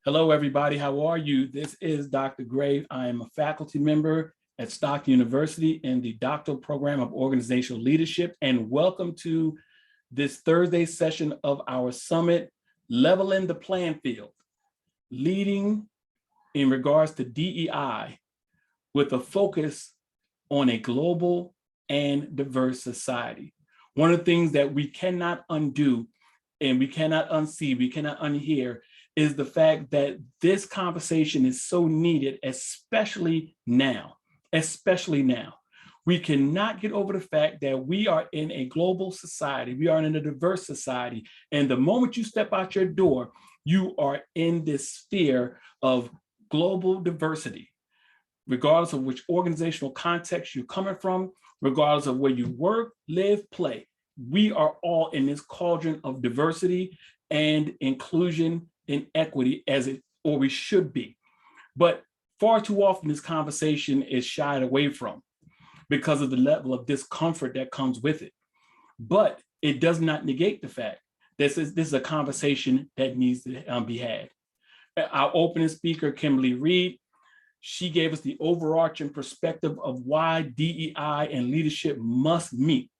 Hello, everybody. How are you? This is Dr. Gray. I am a faculty member at Stockton University in the doctoral program of organizational leadership. And welcome to this Thursday session of our summit, Leveling the Playing Field, leading in regards to DEI with a focus on a global and diverse society. One of the things that we cannot undo and we cannot unsee, we cannot unhear is the fact that this conversation is so needed, especially now, We cannot get over the fact that we are in a global society, we are in a diverse society, and the moment you step out your door, you are in this sphere of global diversity, regardless of which organizational context you're coming from, regardless of where you work, live, play. We are all in this cauldron of diversity and inclusion and equity or we should be. But far too often this conversation is shied away from because of the level of discomfort that comes with it. But it does not negate the fact that this is a conversation that needs to be had. Our opening speaker, Kimberly Reed, she gave us the overarching perspective of why DEI and leadership must meet.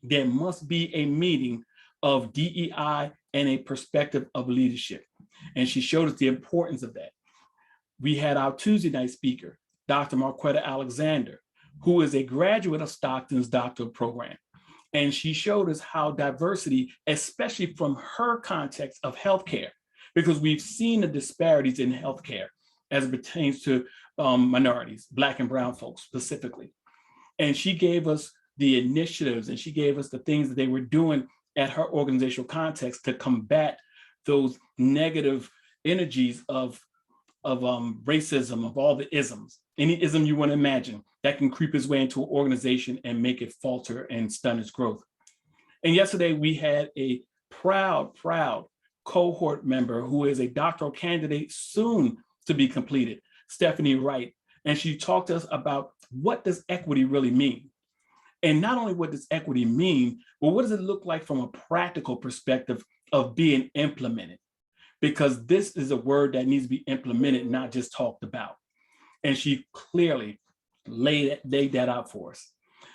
There must be a meeting of DEI and a perspective of leadership. And she showed us the importance of that. We had our Tuesday night speaker, Dr. Marquetta Alexander, who is a graduate of Stockton's doctoral program. And she showed us how diversity, especially from her context of healthcare, because we've seen the disparities in healthcare as it pertains to minorities, Black and brown folks specifically. And she gave us the initiatives and she gave us the things that they were doing at her organizational context to combat those negative energies of racism, of all the isms, any ism you want to imagine that can creep its way into an organization and make it falter and stun its growth. And yesterday we had a proud cohort member who is a doctoral candidate soon to be completed, Stephanie Wright. And she talked to us about what does equity really mean? And not only what does equity mean, but what does it look like from a practical perspective of being implemented? Because this is a word that needs to be implemented, not just talked about. And she clearly laid that out for us.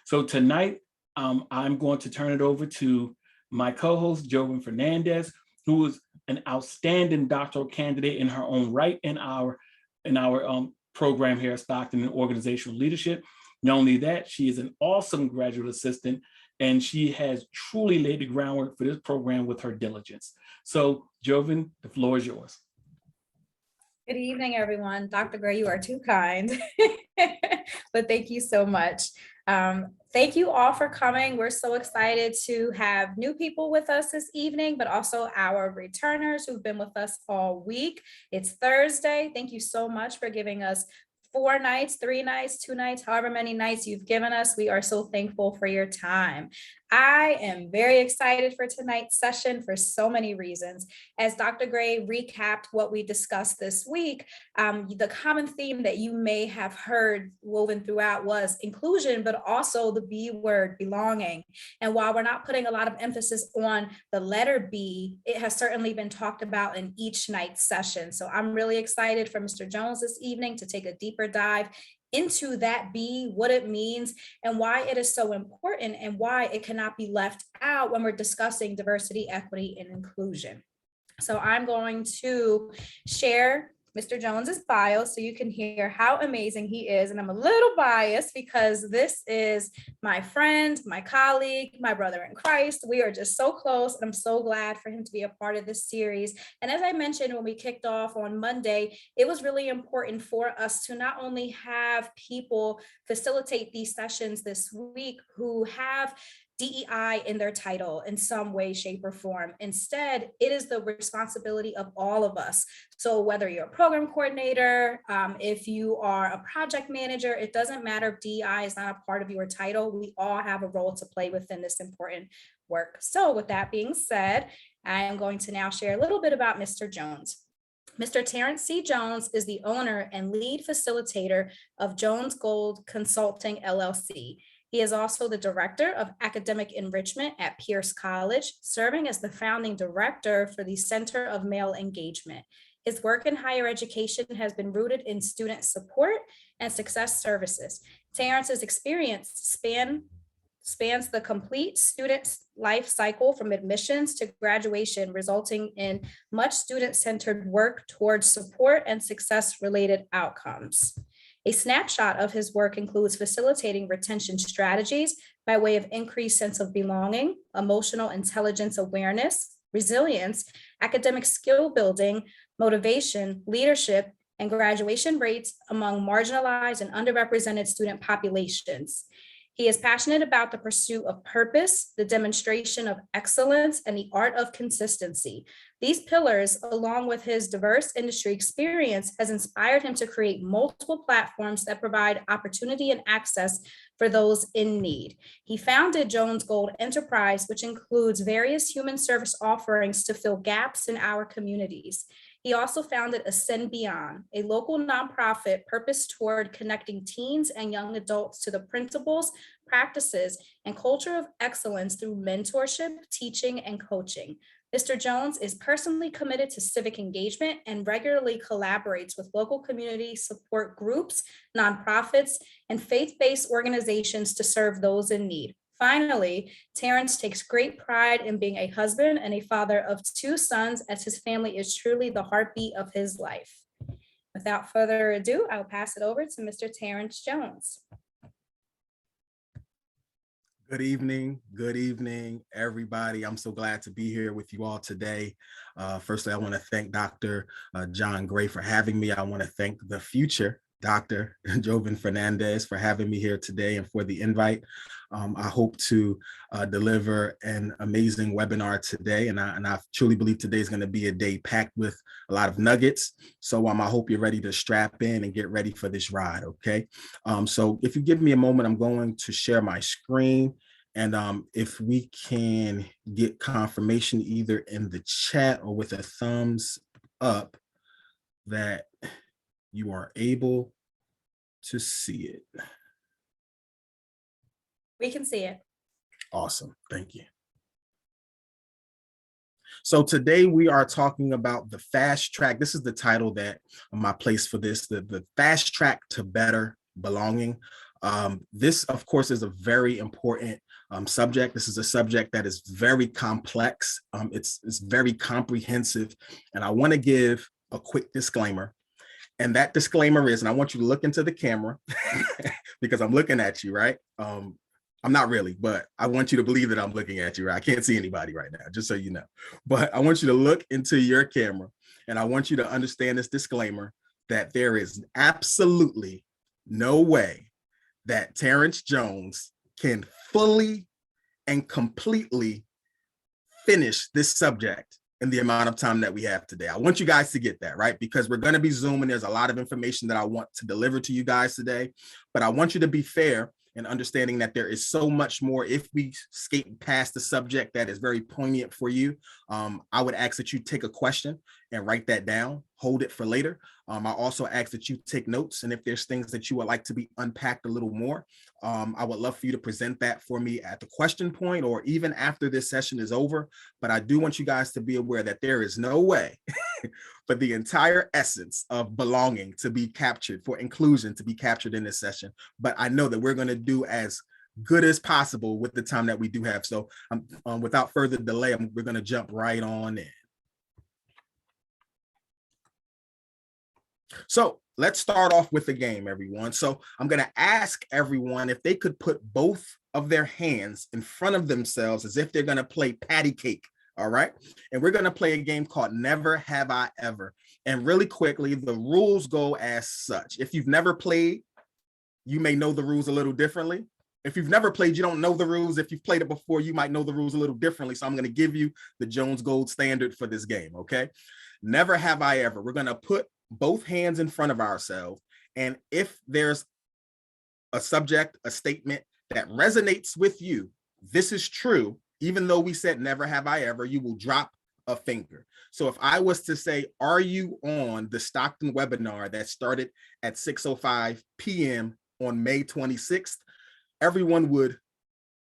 So tonight, I'm going to turn it over to my co-host, Jovan Fernandez, who is an outstanding doctoral candidate in her own right in our program here at Stockton in organizational leadership. Not only that, she is an awesome graduate assistant, and she has truly laid the groundwork for this program with her diligence. So, Jovan, the floor is yours. Good evening, everyone. Dr. Gray, you are too kind, but thank you so much. Thank you all for coming. We're so excited to have new people with us this evening, but also our returners who've been with us all week. It's Thursday. Thank you so much for giving us 4 nights, 3 nights, 2 nights, however many nights you've given us. We are so thankful for your time. I am very excited for tonight's session for so many reasons. As Dr. Gray recapped what we discussed this week, the common theme that you may have heard woven throughout was inclusion, but also the B word, belonging. And while we're not putting a lot of emphasis on the letter B, it has certainly been talked about in each night's session. So I'm really excited for Mr. Jones this evening to take a deeper dive into that B, what it means, and why it is so important and why it cannot be left out when we're discussing diversity, equity, and inclusion. So I'm going to share Mr. Jones's bio so you can hear how amazing he is. And I'm a little biased because this is my friend, my colleague, my brother in Christ. We are just so close, and I'm so glad for him to be a part of this series. And as I mentioned when we kicked off on Monday, it was really important for us to not only have people facilitate these sessions this week who have DEI in their title in some way, shape, or form. Instead, it is the responsibility of all of us. So whether you're a program coordinator, if you are a project manager, it doesn't matter if DEI is not a part of your title. We all have a role to play within this important work. So with that being said, I am going to now share a little bit about Mr. Jones. Mr. Terrance C. Jones is the owner and lead facilitator of Jones Gold Consulting, LLC. He is also the Director of Academic Enrichment at Pierce College, serving as the founding director for the Center of Male Engagement. His work in higher education has been rooted in student support and success services. Terrance's experience spans the complete student's life cycle from admissions to graduation, resulting in much student-centered work towards support and success-related outcomes. A snapshot of his work includes facilitating retention strategies by way of increased sense of belonging, emotional intelligence awareness, resilience, academic skill building, motivation, leadership, and graduation rates among marginalized and underrepresented student populations. He is passionate about the pursuit of purpose, the demonstration of excellence, and the art of consistency. These pillars, along with his diverse industry experience, has inspired him to create multiple platforms that provide opportunity and access for those in need. He founded Jones Gold Enterprise, which includes various human service offerings to fill gaps in our communities. He also founded Ascend Beyond, a local nonprofit purpose toward connecting teens and young adults to the principles, practices, and culture of excellence through mentorship, teaching, and coaching. Mr. Jones is personally committed to civic engagement and regularly collaborates with local community support groups, nonprofits, and faith-based organizations to serve those in need. Finally, Terrance takes great pride in being a husband and a father of 2 sons, as his family is truly the heartbeat of his life. Without further ado, I'll pass it over to Mr. Terrance Jones. Good evening, everybody. I'm so glad to be here with you all today. Firstly, I want to thank Dr. John Gray for having me. I want to thank the future Dr. Joven Fernandez for having me here today and for the invite. I hope to deliver an amazing webinar today, and I truly believe today is going to be a day packed with a lot of nuggets. So I hope you're ready to strap in and get ready for this ride, okay? So if you give me a moment, I'm going to share my screen, and if we can get confirmation either in the chat or with a thumbs up that you are able to see it. We can see it. Awesome, thank you. So today we are talking about the fast track. This is the title that my place for this, the fast track to better belonging. This, of course, is a very important subject. This is a subject that is very complex. It's very comprehensive. And I want to give a quick disclaimer. And that disclaimer is, and I want you to look into the camera because I'm looking at you, right? I'm not really, but I want you to believe that I'm looking at you, right? I can't see anybody right now, just so you know. But I want you to look into your camera, and I want you to understand this disclaimer that there is absolutely no way that Terrance Jones can fully and completely finish this subject in the amount of time that we have today. I want you guys to get that, right? Because we're going to be Zooming. There's a lot of information that I want to deliver to you guys today, but I want you to be fair and understanding that there is so much more. If we skate past the subject that is very poignant for you, I would ask that you take a question and write that down, hold it for later. I also ask that you take notes, and if there's things that you would like to be unpacked a little more, I would love for you to present that for me at the question point or even after this session is over. But I do want you guys to be aware that there is no way for the entire essence of belonging to be captured, for inclusion to be captured in this session. But I know that we're going to do as good as possible with the time that we do have. So without further delay, we're going to jump right on in. So let's start off with the game, everyone. So I'm going to ask everyone if they could put both of their hands in front of themselves as if they're going to play patty cake. All right. And we're going to play a game called Never Have I Ever. And really quickly, the rules go as such. If you've never played, you may know the rules a little differently. If you've never played, you don't know the rules. If you've played it before, you might know the rules a little differently. So I'm going to give you the Jones Gold standard for this game. Okay. Never have I ever. We're going to put both hands in front of ourselves. And if there's a subject, a statement that resonates with you, this is true. Even though we said never have I ever, you will drop a finger. So if I was to say, are you on the Stockton webinar that started at 6:05 p.m. on May 26th, everyone would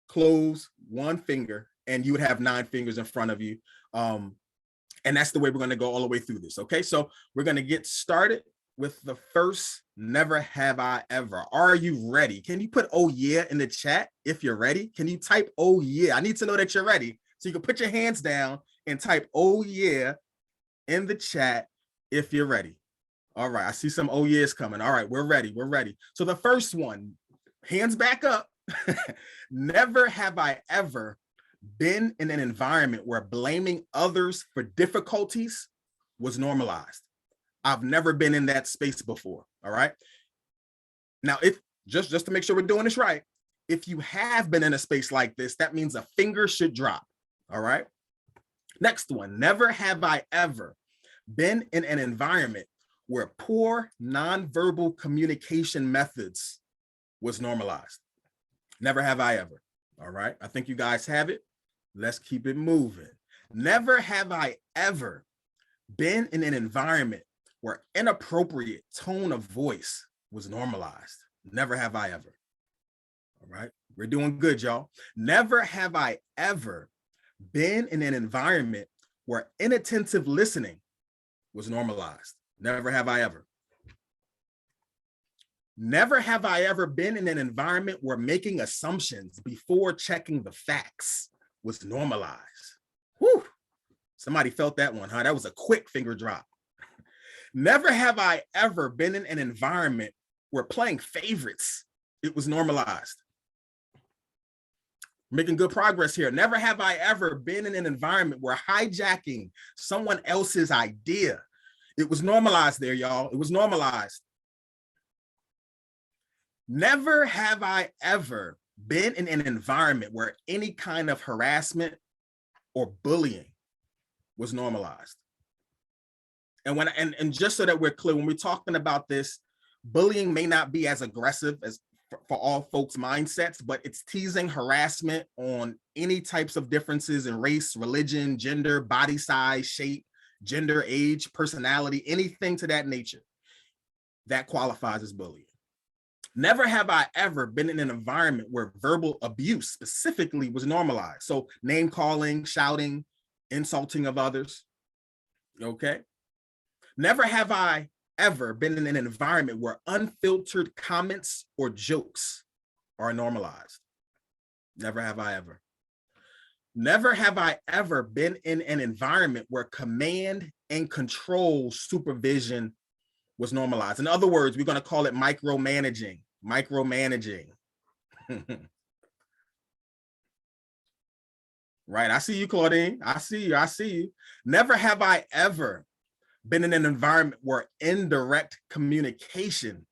close one finger and you would have 9 fingers in front of you. And that's the way we're going to go all the way through this. Okay, so we're going to get started with the first never have I ever. Are you ready? Can you put oh yeah in the chat if you're ready? Can you type oh yeah? I need to know that you're ready. So you can put your hands down and type oh yeah in the chat if you're ready. All right, I see some oh yeahs coming. All right, we're ready. We're ready. So the first one, hands back up. Never have I ever been in an environment where blaming others for difficulties was normalized. I've never been in that space before. All right. Now, if just to make sure we're doing this right, if you have been in a space like this, that means a finger should drop. All right. Next one, never have I ever been in an environment where poor nonverbal communication methods was normalized. Never have I ever. All right. I think you guys have it. Let's keep it moving. Never have I ever been in an environment where inappropriate tone of voice was normalized. Never have I ever. All right. We're doing good, y'all. Never have I ever been in an environment where inattentive listening was normalized. Never have I ever. Never have I ever been in an environment where making assumptions before checking the facts was normalized. Whew. Somebody felt that one, huh? That was a quick finger drop. Never have I ever been in an environment where playing favorites, it was normalized. Making good progress here. Never have I ever been in an environment where hijacking someone else's idea, it was normalized there, y'all. It was normalized. Never have I ever been in an environment where any kind of harassment or bullying was normalized. And and just so that we're clear, when we're talking about this, bullying may not be as aggressive as for all folks' mindsets, but it's teasing, harassment on any types of differences in race, religion, gender, body size, shape, gender, age, personality, anything to that nature. That qualifies as bullying. Never have I ever been in an environment where verbal abuse specifically was normalized. So name calling, shouting, insulting of others. Okay. Never have I ever been in an environment where unfiltered comments or jokes are normalized. Never have I ever. Never have I ever been in an environment where command and control supervision was normalized. In other words, we're going to call it micromanaging. Micromanaging. Right. I see you, Claudine. I see you. I see you. Never have I ever been in an environment where indirect communication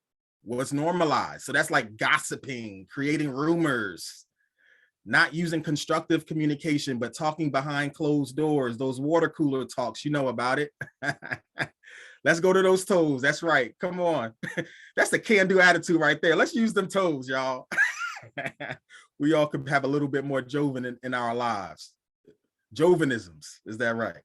was normalized. So that's like gossiping, creating rumors, not using constructive communication, but talking behind closed doors, those water cooler talks, you know about it. Let's go to those toes. That's right. Come on. That's the can-do attitude right there. Let's use them toes, y'all. We all could have a little bit more Joven in our lives. Jovenisms, is that right?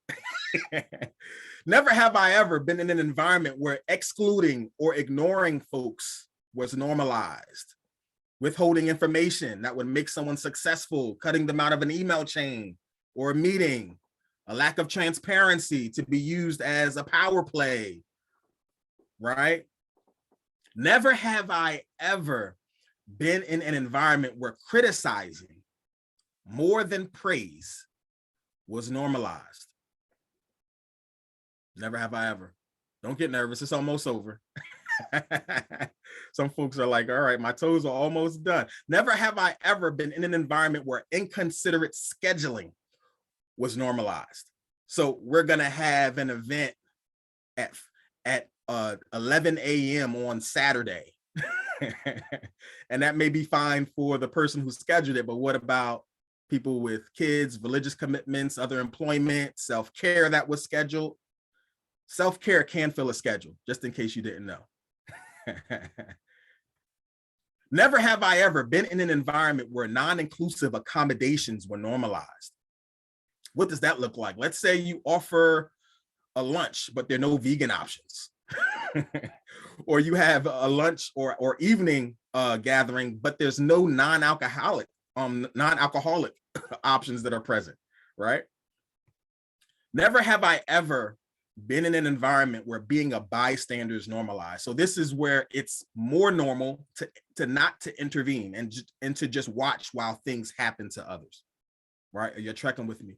Never have I ever been in an environment where excluding or ignoring folks was normalized. Withholding information that would make someone successful, cutting them out of an email chain or a meeting, a lack of transparency to be used as a power play, right? Never have I ever been in an environment where criticizing more than praise was normalized. Never have I ever. Don't get nervous, it's almost over. Some folks are like, all right, my toes are almost done. Never have I ever been in an environment where inconsiderate scheduling was normalized. So we're gonna have an event at 11 a.m. on Saturday. And that may be fine for the person who scheduled it, but what about people with kids, religious commitments, other employment, self-care that was scheduled? Self-care can fill a schedule, just in case you didn't know. Never have I ever been in an environment where non-inclusive accommodations were normalized. What does that look like? Let's say you offer a lunch, but there are no vegan options. Or you have a lunch or evening gathering, but there's no non-alcoholic options that are present, right? Never have I ever been in an environment where being a bystander is normalized. So this is where it's more normal to not to intervene and to just watch while things happen to others, right? You're trekking with me.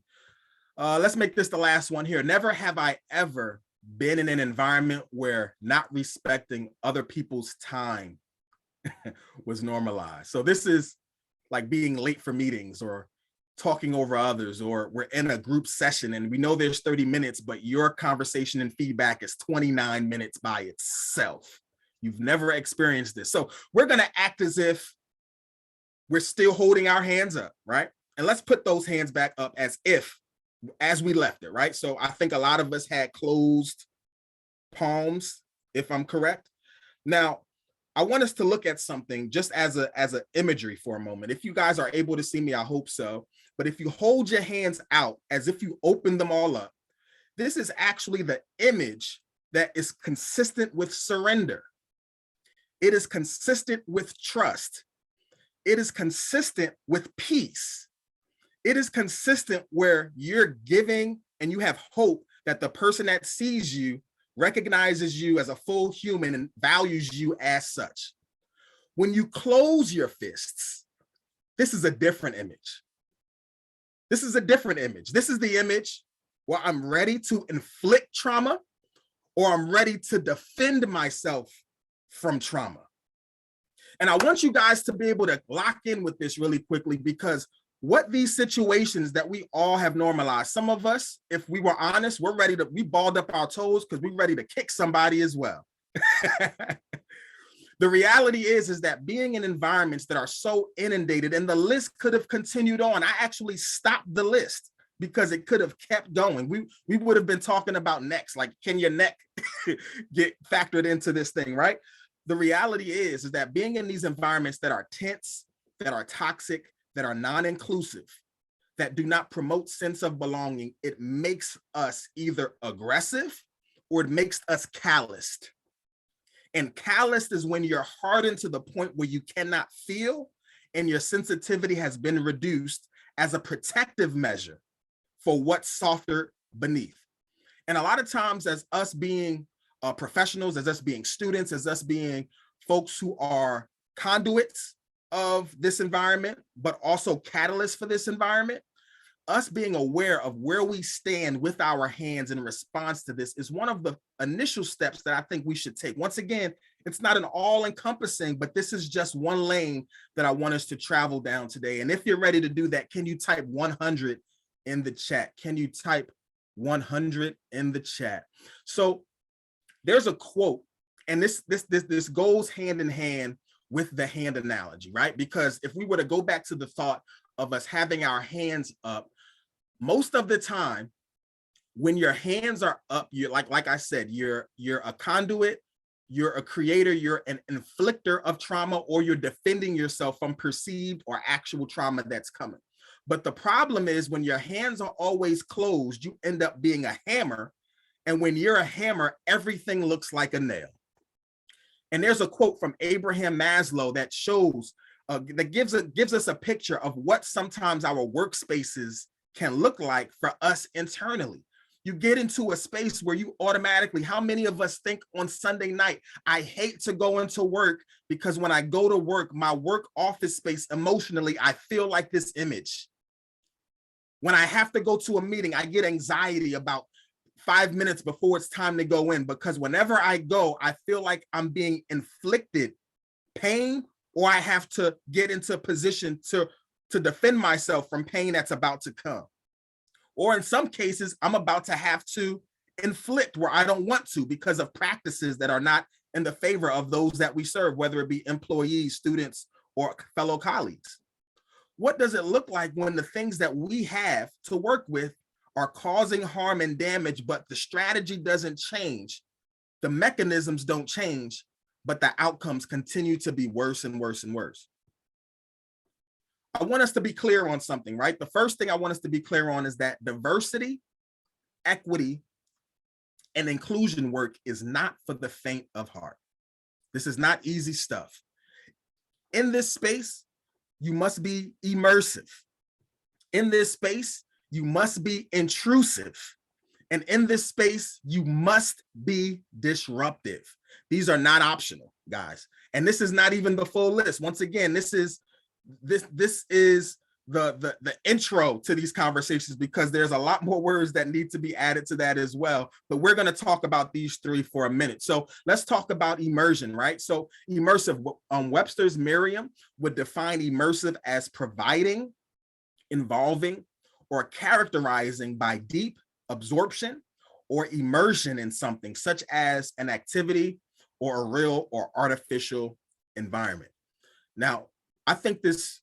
Let's make this the last one here. Never have I ever been in an environment where not respecting other people's time was normalized. So this is like being late for meetings or talking over others, or we're in a group session and we know there's 30 minutes, but your conversation and feedback is 29 minutes by itself. You've never experienced this. So we're going to act as if we're still holding our hands up, right? And let's put those hands back up as we left it, right? So I think a lot of us had closed palms, if I'm correct. Now, I want us to look at something just as a imagery for a moment. If you guys are able to see me, I hope so. But if you hold your hands out as if you open them all up, this is actually the image that is consistent with surrender. It is consistent with trust. It is consistent with peace. It is consistent where you're giving and you have hope that the person that sees you recognizes you as a full human and values you as such. When you close your fists, this is a different image. This is a different image. This is the image where I'm ready to inflict trauma or I'm ready to defend myself from trauma. And I want you guys to be able to lock in with this really quickly, because what these situations that we all have normalized, some of us, if we were honest, we balled up our toes because we're ready to kick somebody as well. The reality is that being in environments that are so inundated, and the list could have continued on. I actually stopped the list because it could have kept going. We would have been talking about next, like, can your neck get factored into this thing, right? The reality is that being in these environments that are tense, that are toxic, that are non-inclusive, that do not promote sense of belonging, it makes us either aggressive or it makes us calloused. And calloused is when you're hardened to the point where you cannot feel and your sensitivity has been reduced as a protective measure for what's softer beneath. And a lot of times, as us being professionals, as us being students, as us being folks who are conduits of this environment, but also catalysts for this environment, us being aware of where we stand with our hands in response to this is one of the initial steps that I think we should take. Once again, it's not an all-encompassing, but this is just one lane that I want us to travel down today. And if you're ready to do that, can you type 100 in the chat? Can you type 100 in the chat? So there's a quote, and this goes hand in hand with the hand analogy, right? Because if we were to go back to the thought of us having our hands up, most of the time when your hands are up, you're like I said, you're a conduit, you're a creator, you're an inflictor of trauma, or you're defending yourself from perceived or actual trauma that's coming. But the problem is when your hands are always closed, you end up being a hammer. And when you're a hammer, everything looks like a nail. And there's a quote from Abraham Maslow that shows, that gives us a picture of what sometimes our workspaces can look like for us internally. You get into a space where you automatically, how many of us think on Sunday night, I hate to go into work because when I go to work, my work office space, emotionally, I feel like this image. When I have to go to a meeting, I get anxiety about 5 minutes before it's time to go in, because whenever I go, I feel like I'm being inflicted pain, or I have to get into a position to defend myself from pain that's about to come. Or in some cases, I'm about to have to inflict where I don't want to because of practices that are not in the favor of those that we serve, whether it be employees, students, or fellow colleagues. What does it look like when the things that we have to work with are causing harm and damage, but the strategy doesn't change, the mechanisms don't change, but the outcomes continue to be worse and worse and worse? I want us to be clear on something, right? The first thing I want us to be clear on is that diversity, equity, and inclusion work is not for the faint of heart. This is not easy stuff. In this space, you must be immersive. In this space, you must be intrusive. And in this space, you must be disruptive. These are not optional, guys. And this is not even the full list. Once again, this is the intro to these conversations, because there's a lot more words that need to be added to that as well. But we're going to talk about these three for a minute. So let's talk about immersion, right? So immersive, Webster's Merriam would define immersive as providing, involving, or characterizing by deep absorption or immersion in something, such as an activity or a real or artificial environment. Now, I think this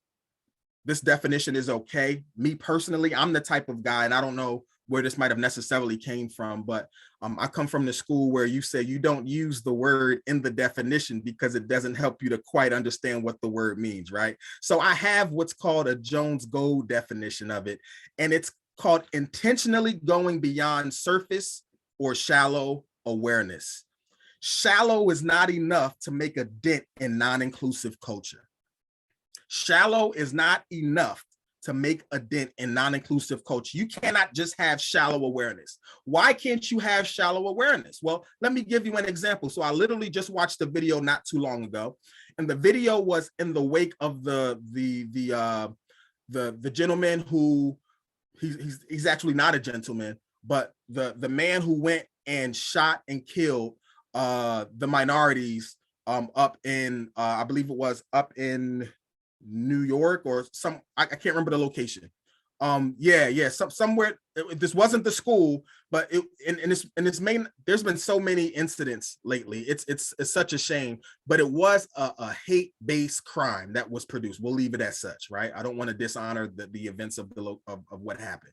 definition is okay. Me personally, I'm the type of guy, and I don't know where this might have necessarily came from, but I come from the school where you say you don't use the word in the definition because it doesn't help you to quite understand what the word means, right? So I have what's called a Jones Gold definition of it, and it's called intentionally going beyond surface or shallow awareness. Shallow is not enough to make a dent in non-inclusive culture. Shallow is not enough to make a dent in non-inclusive culture. You cannot just have shallow awareness. Why can't you have shallow awareness? Well, let me give you an example. So I literally just watched a video not too long ago, and the video was in the wake of the gentleman who he's actually not a gentleman, but the man who went and shot and killed the minorities up in I believe it was up in New York or some, I can't remember the location. Somewhere. This wasn't the school, but there's been so many incidents lately. It's such a shame, but it was a hate-based crime that was produced. We'll leave it as such, right? I don't want to dishonor the events of what happened.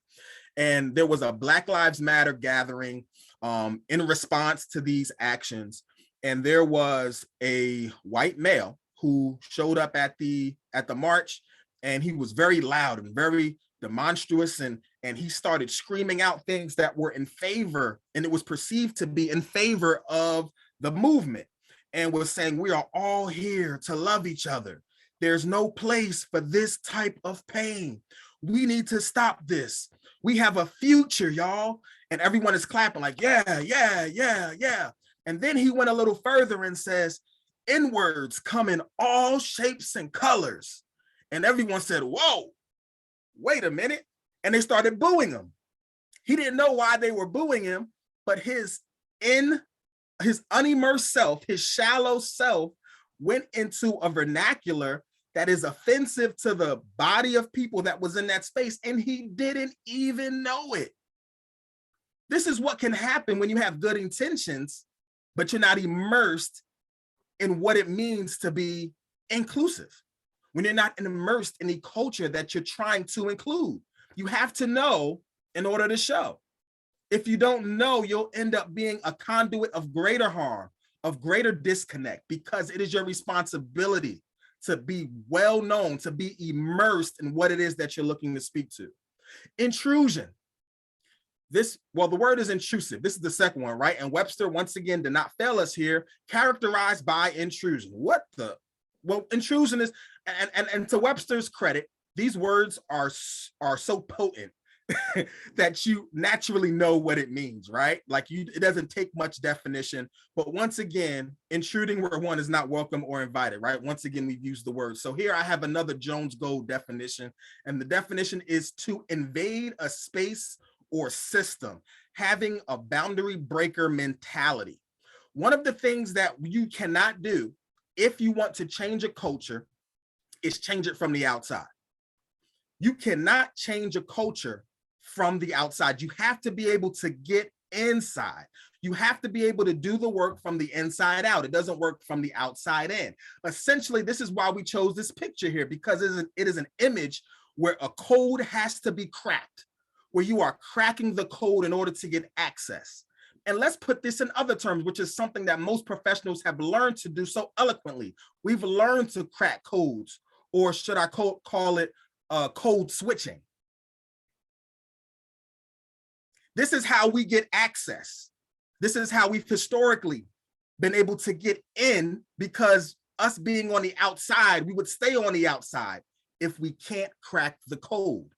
And there was a Black Lives Matter gathering in response to these actions, and there was a white male who showed up at the march, and he was very loud and very demonstrous, and he started screaming out things that were in favor, and it was perceived to be in favor of the movement, and was saying, we are all here to love each other. There's no place for this type of pain. We need to stop this. We have a future, y'all. And everyone is clapping like, yeah, yeah, yeah, yeah. And then he went a little further and says, N-words come in all shapes and colors. And everyone said, whoa, wait a minute. And they started booing him. He didn't know why they were booing him, but his unimmersed self, his shallow self, went into a vernacular that is offensive to the body of people that was in that space, and he didn't even know it. This is what can happen when you have good intentions, but you're not immersed in what it means to be inclusive, when you're not immersed in the culture that you're trying to include. You have to know in order to show. If you don't know, you'll end up being a conduit of greater harm, of greater disconnect, because it is your responsibility to be well known, to be immersed in what it is that you're looking to speak to. Intrusion. The word is intrusive. This is the second one, right? And Webster, once again, did not fail us here. Characterized by intrusion. Intrusion is, and to Webster's credit, these words are so potent that you naturally know what it means, right? Like it doesn't take much definition, but once again, intruding where one is not welcome or invited, right? Once again, we've used the word. So here I have another Jones Gold definition, and the definition is to invade a space or system, having a boundary breaker mentality. One of the things that you cannot do if you want to change a culture is change it from the outside. You cannot change a culture from the outside. You have to be able to get inside. You have to be able to do the work from the inside out. It doesn't work from the outside in. Essentially, this is why we chose this picture here, because it is an image where a code has to be cracked, where you are cracking the code in order to get access. And let's put this in other terms, which is something that most professionals have learned to do so eloquently. We've learned to crack codes, or should I call it code switching. This is how we get access. This is how we've historically been able to get in, because us being on the outside, we would stay on the outside if we can't crack the code.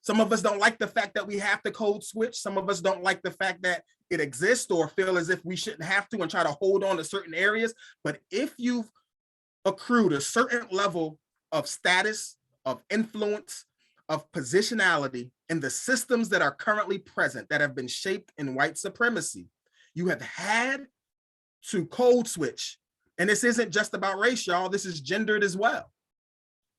Some of us don't like the fact that we have to code switch. Some of us don't like the fact that it exists or feel as if we shouldn't have to and try to hold on to certain areas. But if you've accrued a certain level of status, of influence, of positionality in the systems that are currently present that have been shaped in white supremacy, you have had to code switch. And this isn't just about race, y'all. This is gendered as well.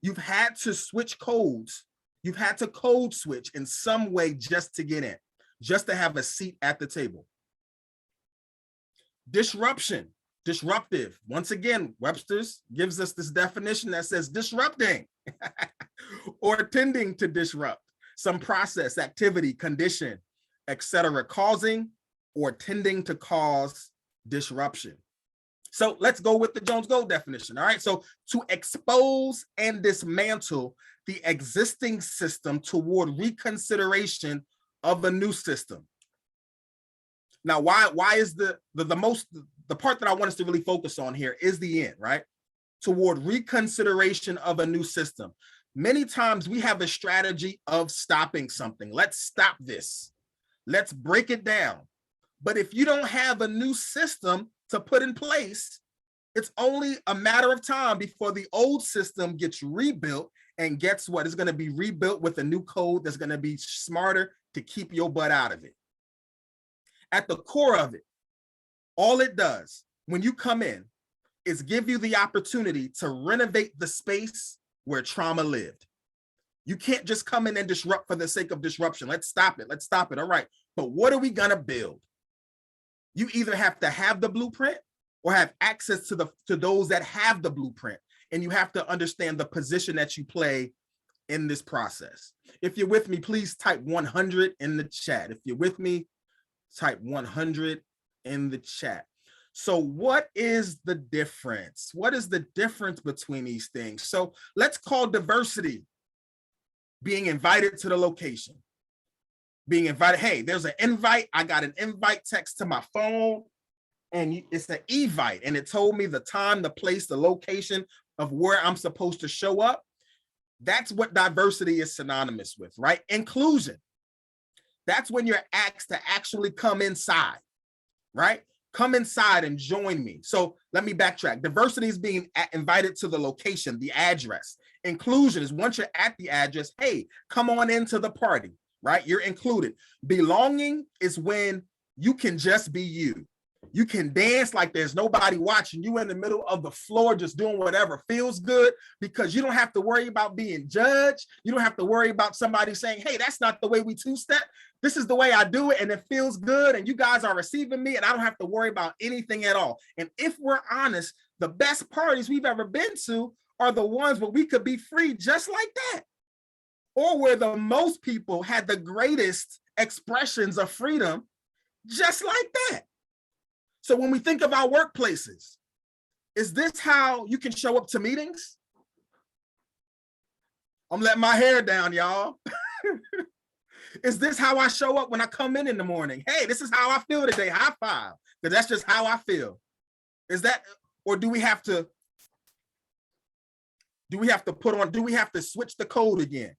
You've had to switch codes. You've had to code switch in some way just to get in, just to have a seat at the table. Disruption, disruptive. Once again, Webster's gives us this definition that says disrupting or tending to disrupt some process, activity, condition, etc., causing or tending to cause disruption. So let's go with the Jones-Gold definition. All right. So to expose and dismantle the existing system toward reconsideration of a new system. Now, why is the part that I want us to really focus on here is the end, right? Toward reconsideration of a new system. Many times we have a strategy of stopping something. Let's stop this. Let's break it down. But if you don't have a new system to put in place, it's only a matter of time before the old system gets rebuilt. And guess what? It's going to be rebuilt with a new code that's going to be smarter to keep your butt out of it. At the core of it, all it does when you come in is give you the opportunity to renovate the space where trauma lived. You can't just come in and disrupt for the sake of disruption. Let's stop it. Let's stop it. All right. But what are we going to build? You either have to have the blueprint or have access to those that have the blueprint. And you have to understand the position that you play in this process. If you're with me, please type 100 in the chat. If you're with me, type 100 in the chat. So what is the difference? What is the difference between these things? So let's call diversity being invited to the location. Being invited, hey, there's an invite. I got an invite text to my phone and it's an evite. And it told me the time, the place, the location of where I'm supposed to show up. That's what diversity is synonymous with, right? Inclusion. That's when you're asked to actually come inside, right? Come inside and join me. So let me backtrack. Diversity is being invited to the location, the address. Inclusion is once you're at the address, hey, come on into the party, right? You're included. Belonging is when you can just be you. You can dance like there's nobody watching you in the middle of the floor, just doing whatever feels good because you don't have to worry about being judged. You don't have to worry about somebody saying, hey, that's not the way we two-step. This is the way I do it and it feels good and you guys are receiving me and I don't have to worry about anything at all. And if we're honest, the best parties we've ever been to are the ones where we could be free just like that. Or where the most people had the greatest expressions of freedom just like that. So when we think of our workplaces, is this how you can show up to meetings? I'm letting my hair down, y'all. Is this how I show up when I come in the morning? Hey, this is how I feel today. High five. Because that's just how I feel. Is that, or do we have to switch the code again?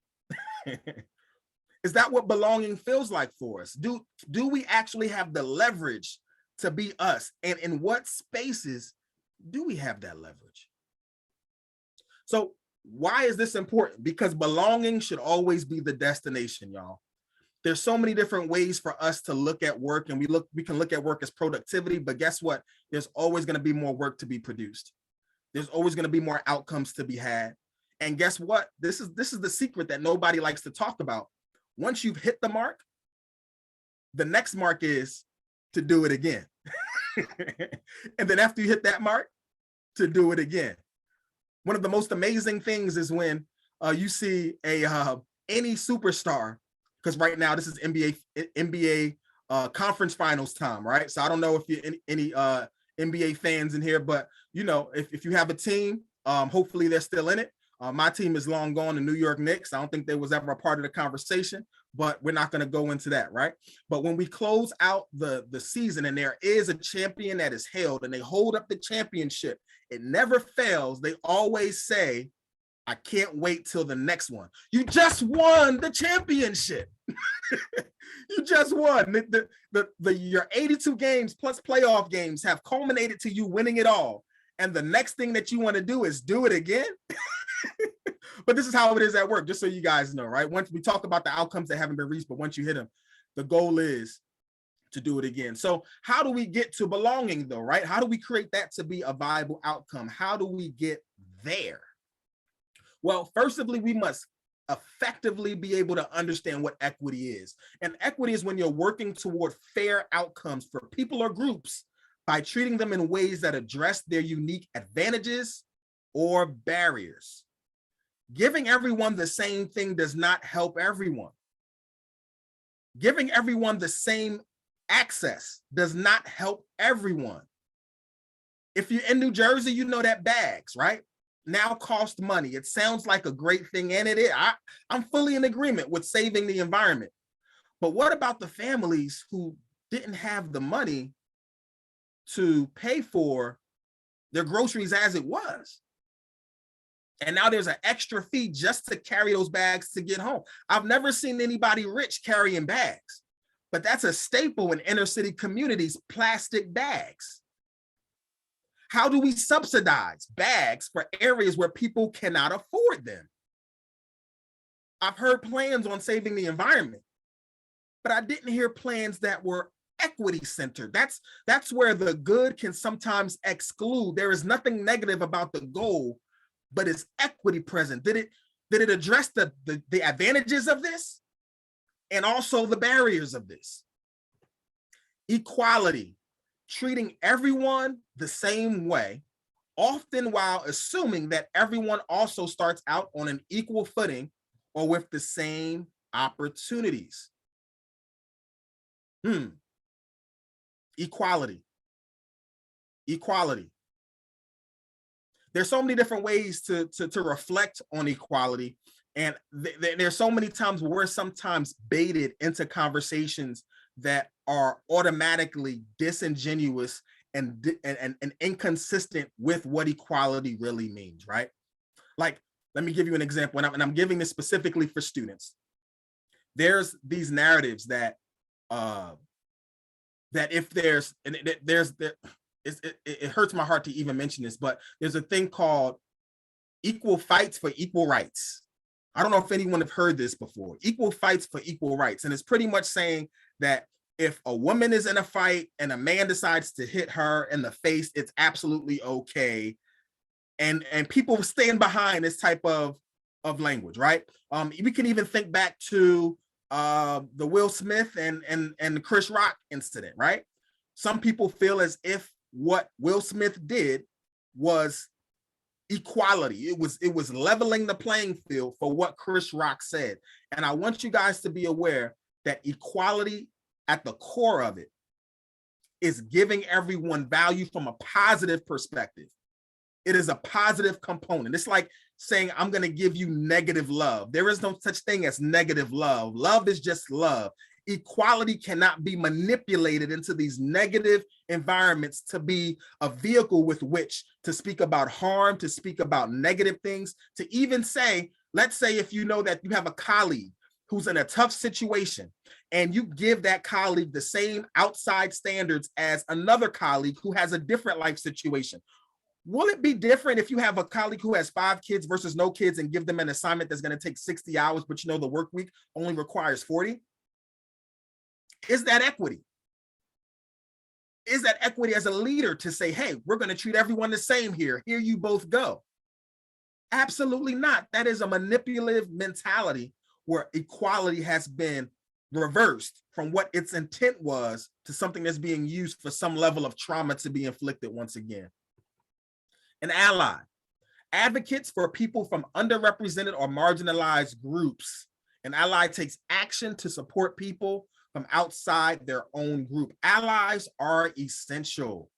Is that what belonging feels like for us? Do we actually have the leverage to be us? And in what spaces do we have that leverage? So why is this important? Because belonging should always be the destination, y'all. There's so many different ways for us to look at work, and we can look at work as productivity, but guess what? There's always going to be more work to be produced. There's always going to be more outcomes to be had. And guess what? This is the secret that nobody likes to talk about. Once you've hit the mark, the next mark is to do it again. And then after you hit that mark, to do it again. One of the most amazing things is when you see any superstar, because right now this is NBA conference finals time, right? So I don't know if you're any NBA fans in here, but you know, if you have a team, hopefully they're still in it. My team is long gone, the New York Knicks. I don't think they was ever a part of the conversation, but we're not going to go into that, right? But when we close out the season and there is a champion that is held and they hold up the championship, it never fails. They always say, I can't wait till the next one. You just won the championship. You just won. Your 82 games plus playoff games have culminated to you winning it all. And the next thing that you want to do is do it again. But this is how it is at work, just so you guys know, right? Once we talk about the outcomes that haven't been reached, but once you hit them, the goal is to do it again. So how do we get to belonging though, right? How do we create that to be a viable outcome? How do we get there? Well, firstly, we must effectively be able to understand what equity is. And equity is when you're working toward fair outcomes for people or groups by treating them in ways that address their unique advantages or barriers. Giving everyone the same thing does not help everyone. Giving everyone the same access does not help everyone. If you're in New Jersey, you know that bags, right, now cost money. It sounds like a great thing, and it is. I'm fully in agreement with saving the environment. But what about the families who didn't have the money to pay for their groceries as it was? And now there's an extra fee just to carry those bags to get home. I've never seen anybody rich carrying bags, but that's a staple in inner city communities, plastic bags. How do we subsidize bags for areas where people cannot afford them? I've heard plans on saving the environment, but I didn't hear plans that were equity centered. That's where the good can sometimes exclude. There is nothing negative about the goal, but is equity present? Did it address the advantages of this and also the barriers of this? Equality, treating everyone the same way, often while assuming that everyone also starts out on an equal footing or with the same opportunities. Equality. There's so many different ways to reflect on equality. And there's so many times where we're sometimes baited into conversations that are automatically disingenuous and inconsistent with what equality really means, right? Like, let me give you an example, and I'm giving this specifically for students. There's these narratives that if there's, and it hurts my heart to even mention this, but there's a thing called equal fights for equal rights. I don't know if anyone have heard this before. Equal fights for equal rights. And it's pretty much saying that if a woman is in a fight and a man decides to hit her in the face, it's absolutely okay. And people stand behind this type of language, right? We can even think back to the Will Smith and the Chris Rock incident, right? Some people feel as if what Will Smith did was equality. It was leveling the playing field for what Chris Rock said. And I want you guys to be aware that equality at the core of it is giving everyone value from a positive perspective. It is a positive component. It's like saying, I'm going to give you negative love. There is no such thing as negative love. Love is just love. Equality cannot be manipulated into these negative environments to be a vehicle with which to speak about harm, to speak about negative things, to even say, let's say if you know that you have a colleague who's in a tough situation and you give that colleague the same outside standards as another colleague who has a different life situation. Will it be different if you have a colleague who has 5 kids versus no kids and give them an assignment that's going to take 60 hours, but you know the work week only requires 40? Is that equity? Is that equity as a leader to say, hey, we're going to treat everyone the same here. Here you both go. Absolutely not. That is a manipulative mentality where equality has been reversed from what its intent was to something that's being used for some level of trauma to be inflicted once again. An ally. Advocates for people from underrepresented or marginalized groups. An ally takes action to support people from outside their own group. Allies are essential.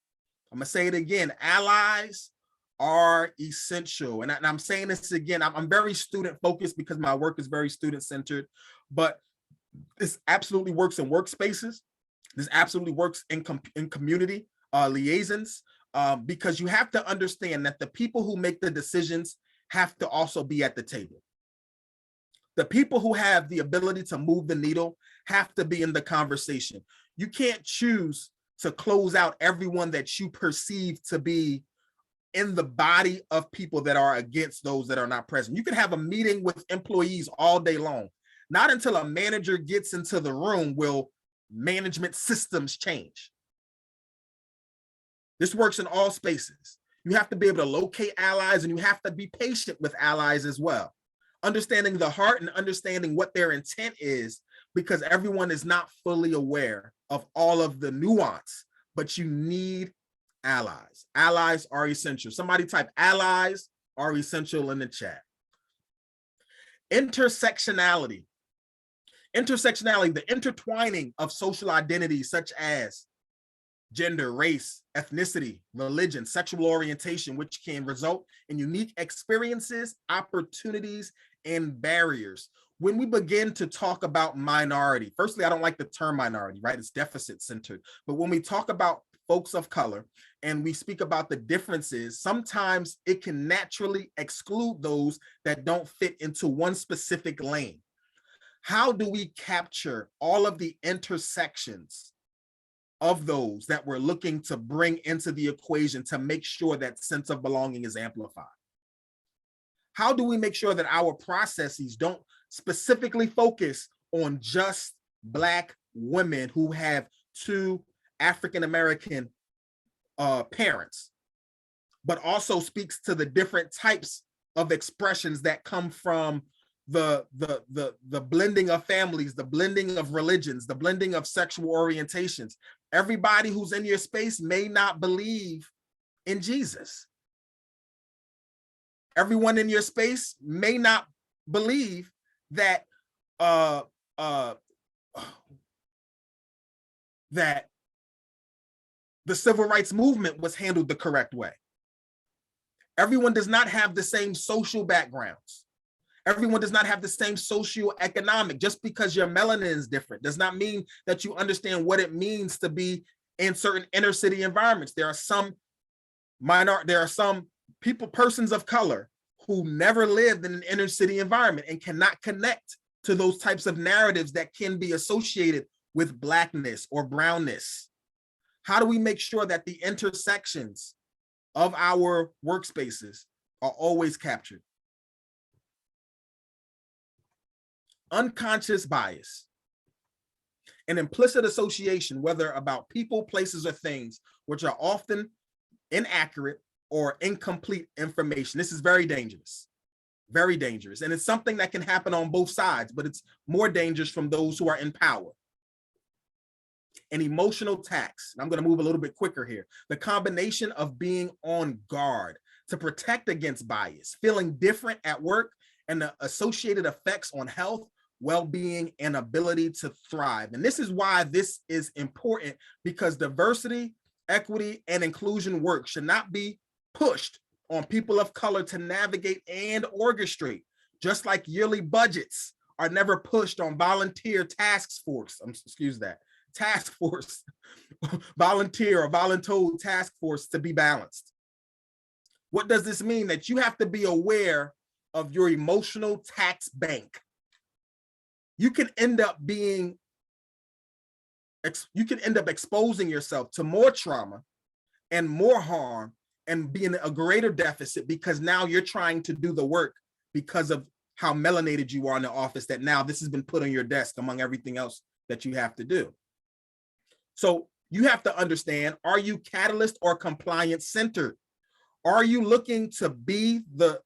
I'm gonna say it again. Allies are essential. And I'm saying this again, I'm very student focused because my work is very student centered, but this absolutely works in workspaces. This absolutely works in community liaisons, because you have to understand that the people who make the decisions have to also be at the table. The people who have the ability to move the needle have to be in the conversation. You can't choose to close out everyone that you perceive to be in the body of people that are against those that are not present. You can have a meeting with employees all day long. Not until a manager gets into the room will management systems change. This works in all spaces. You have to be able to locate allies, and you have to be patient with allies as well. Understanding the heart and understanding what their intent is, because everyone is not fully aware of all of the nuance, but you need allies. Allies are essential. Somebody type allies are essential in the chat. Intersectionality. Intersectionality, the intertwining of social identities such as gender, race, ethnicity, religion, sexual orientation, which can result in unique experiences, opportunities, and barriers. When we begin to talk about minority, firstly, I don't like the term minority, right? It's deficit centered. But when we talk about folks of color and we speak about the differences, sometimes it can naturally exclude those that don't fit into one specific lane. How do we capture all of the intersections of those that we're looking to bring into the equation to make sure that sense of belonging is amplified? How do we make sure that our processes don't specifically focus on just Black women who have two African-American parents, but also speaks to the different types of expressions that come from the blending of families, the blending of religions, the blending of sexual orientations? Everybody who's in your space may not believe in Jesus. Everyone in your space may not believe that that the civil rights movement was handled the correct way. Everyone does not have the same social backgrounds. Everyone does not have the same socioeconomic. Just because your melanin is different does not mean that you understand what it means to be in certain inner city environments. There are some persons of color who never lived in an inner city environment and cannot connect to those types of narratives that can be associated with Blackness or brownness. How do we make sure that the intersections of our workspaces are always captured? Unconscious bias, an implicit association, whether about people, places, or things, which are often inaccurate or incomplete information. This is very dangerous, very dangerous. And it's something that can happen on both sides, but it's more dangerous from those who are in power. And emotional tax. I'm going to move a little bit quicker here. The combination of being on guard to protect against bias, feeling different at work, and the associated effects on health, well-being, and ability to thrive. And this is why this is important, because diversity, equity, and inclusion work should not be pushed on people of color to navigate and orchestrate, just like yearly budgets are never pushed on volunteer task force, volunteer or voluntold task force to be balanced. What does this mean? That you have to be aware of your emotional tax bank. You can end up exposing yourself to more trauma and more harm and being a greater deficit, because now you're trying to do the work because of how melanated you are in the office, that now this has been put on your desk among everything else that you have to do. So you have to understand, are you catalyst or compliance centered? Are you looking to be the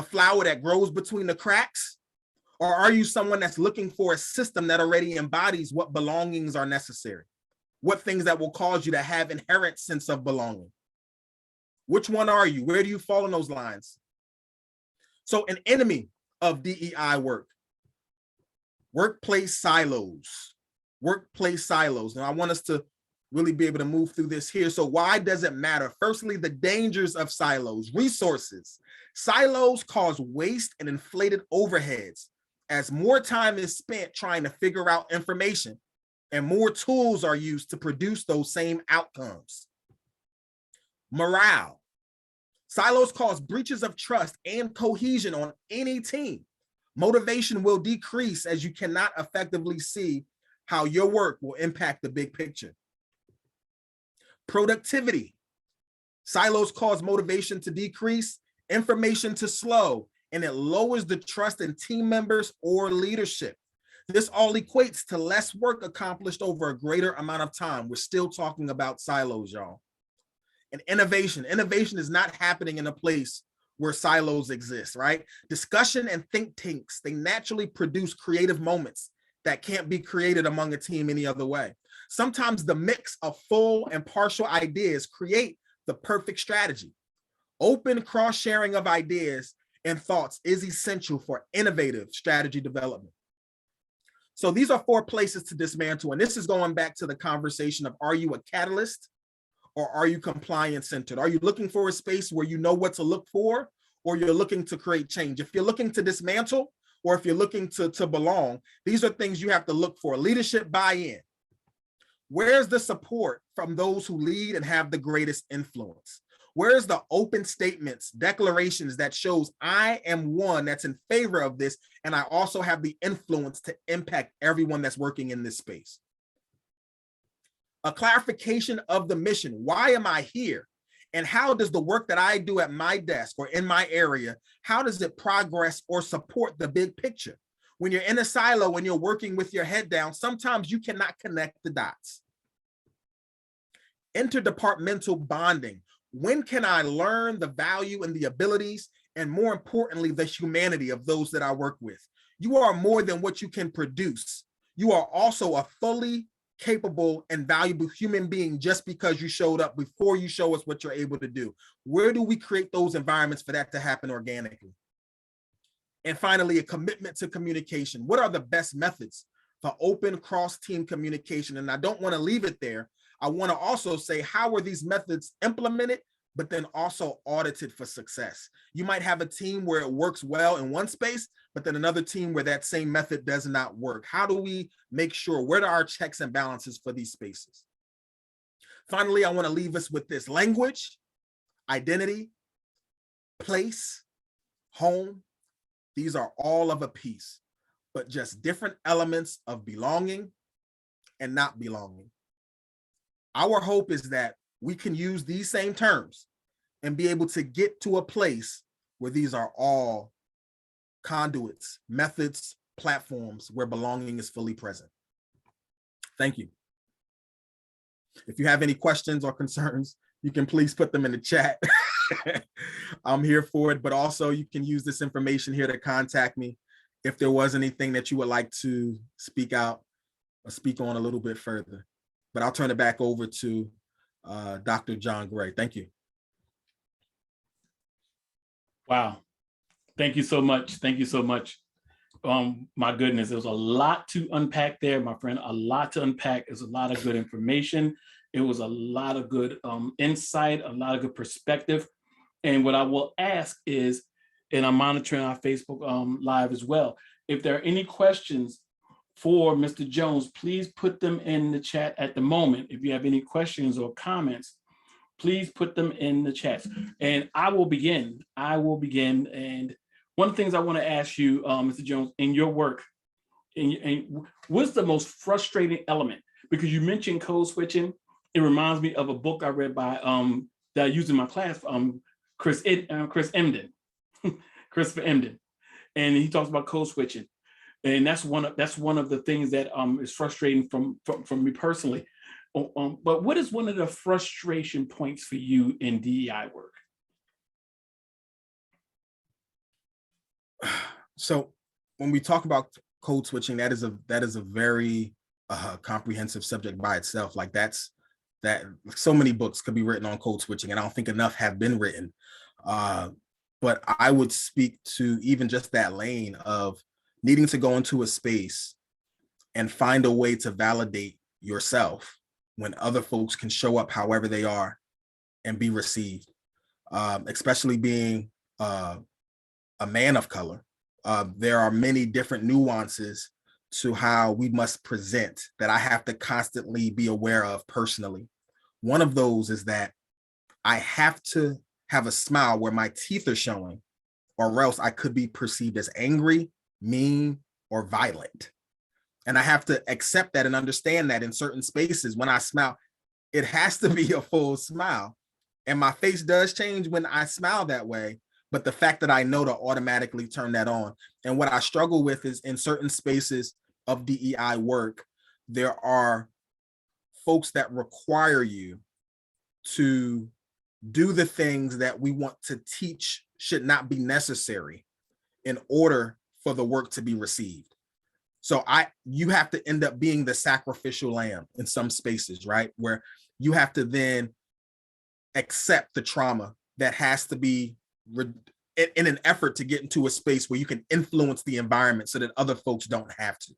flower that grows between the cracks? Or are you someone that's looking for a system that already embodies what belongings are necessary? What things that will cause you to have inherent sense of belonging? Which one are you? Where do you fall in those lines? So an enemy of DEI work, workplace silos. Workplace silos. Now I want us to really be able to move through this here. So why does it matter? Firstly, the dangers of silos, resources. Silos cause waste and inflated overheads, as more time is spent trying to figure out information and more tools are used to produce those same outcomes. Morale. Silos cause breaches of trust and cohesion on any team. Motivation will decrease as you cannot effectively see how your work will impact the big picture. Productivity. Silos cause motivation to decrease, information to slow, and it lowers the trust in team members or leadership. This all equates to less work accomplished over a greater amount of time. We're still talking about silos, y'all. And innovation. Innovation is not happening in a place where silos exist, right? Discussion and think tanks, they naturally produce creative moments that can't be created among a team any other way. Sometimes the mix of full and partial ideas create the perfect strategy. Open cross-sharing of ideas and thoughts is essential for innovative strategy development. So these are 4 places to dismantle. And this is going back to the conversation of, are you a catalyst or are you compliance centered? Are you looking for a space where you know what to look for, or you're looking to create change? If you're looking to dismantle, or if you're looking to belong, these are things you have to look for. Leadership buy-in. Where's the support from those who lead and have the greatest influence? Where's the open statements, declarations that shows I am one that's in favor of this, and I also have the influence to impact everyone that's working in this space? A clarification of the mission. Why am I here? And how does the work that I do at my desk or in my area, how does it progress or support the big picture? When you're in a silo, when you're working with your head down, sometimes you cannot connect the dots. Interdepartmental bonding. When can I learn the value and the abilities, and more importantly, the humanity of those that I work with? You are more than what you can produce. You are also a fully capable and valuable human being just because you showed up before you show us what you're able to do. Where do we create those environments for that to happen organically? And finally, a commitment to communication. What are the best methods for open cross-team communication? And I don't want to leave it there. I want to also say, how are these methods implemented, but then also audited for success? You might have a team where it works well in one space, but then another team where that same method does not work. How do we make sure, where are our checks and balances for these spaces? Finally, I want to leave us with this: language, identity, place, home. These are all of a piece, but just different elements of belonging and not belonging. Our hope is that we can use these same terms and be able to get to a place where these are all conduits, methods, platforms where belonging is fully present. Thank you. If you have any questions or concerns, you can please put them in the chat. I'm here for it, but also you can use this information here to contact me if there was anything that you would like to speak out or speak on a little bit further. But I'll turn it back over to Dr. John Gray. Thank you. Wow. Thank you so much. Thank you so much. My goodness, there was a lot to unpack there, my friend, a lot to unpack. There's a lot of good information. It was a lot of good insight, a lot of good perspective. And what I will ask is, and I'm monitoring our Facebook Live as well, if there are any questions for Mr. Jones, please put them in the chat at the moment. If you have any questions or comments, please put them in the chat. And I will begin. And one of the things I want to ask you, Mr. Jones, in your work, what's the most frustrating element? Because you mentioned code switching. It reminds me of a book I read by that I used in my class, Chris Emden, Christopher Emden, and he talks about code switching, and that's one of the things that is frustrating from me personally. But what is one of the frustration points for you in DEI work? So when we talk about code switching, that is a very comprehensive subject by itself. Like that so many books could be written on code switching, and I don't think enough have been written. But I would speak to even just that lane of needing to go into a space and find a way to validate yourself when other folks can show up however they are and be received, especially being a man of color. There are many different nuances to how we must present that I have to constantly be aware of personally. One of those is that I have to have a smile where my teeth are showing, or else I could be perceived as angry, mean, or violent. And I have to accept that and understand that in certain spaces, when I smile, it has to be a full smile. And my face does change when I smile that way. But the fact that I know to automatically turn that on. And what I struggle with is in certain spaces of DEI work, there are folks that require you to do the things that we want to teach should not be necessary in order for the work to be received. So you have to end up being the sacrificial lamb in some spaces, right? Where you have to then accept the trauma that has to be in an effort to get into a space where you can influence the environment so that other folks don't have to.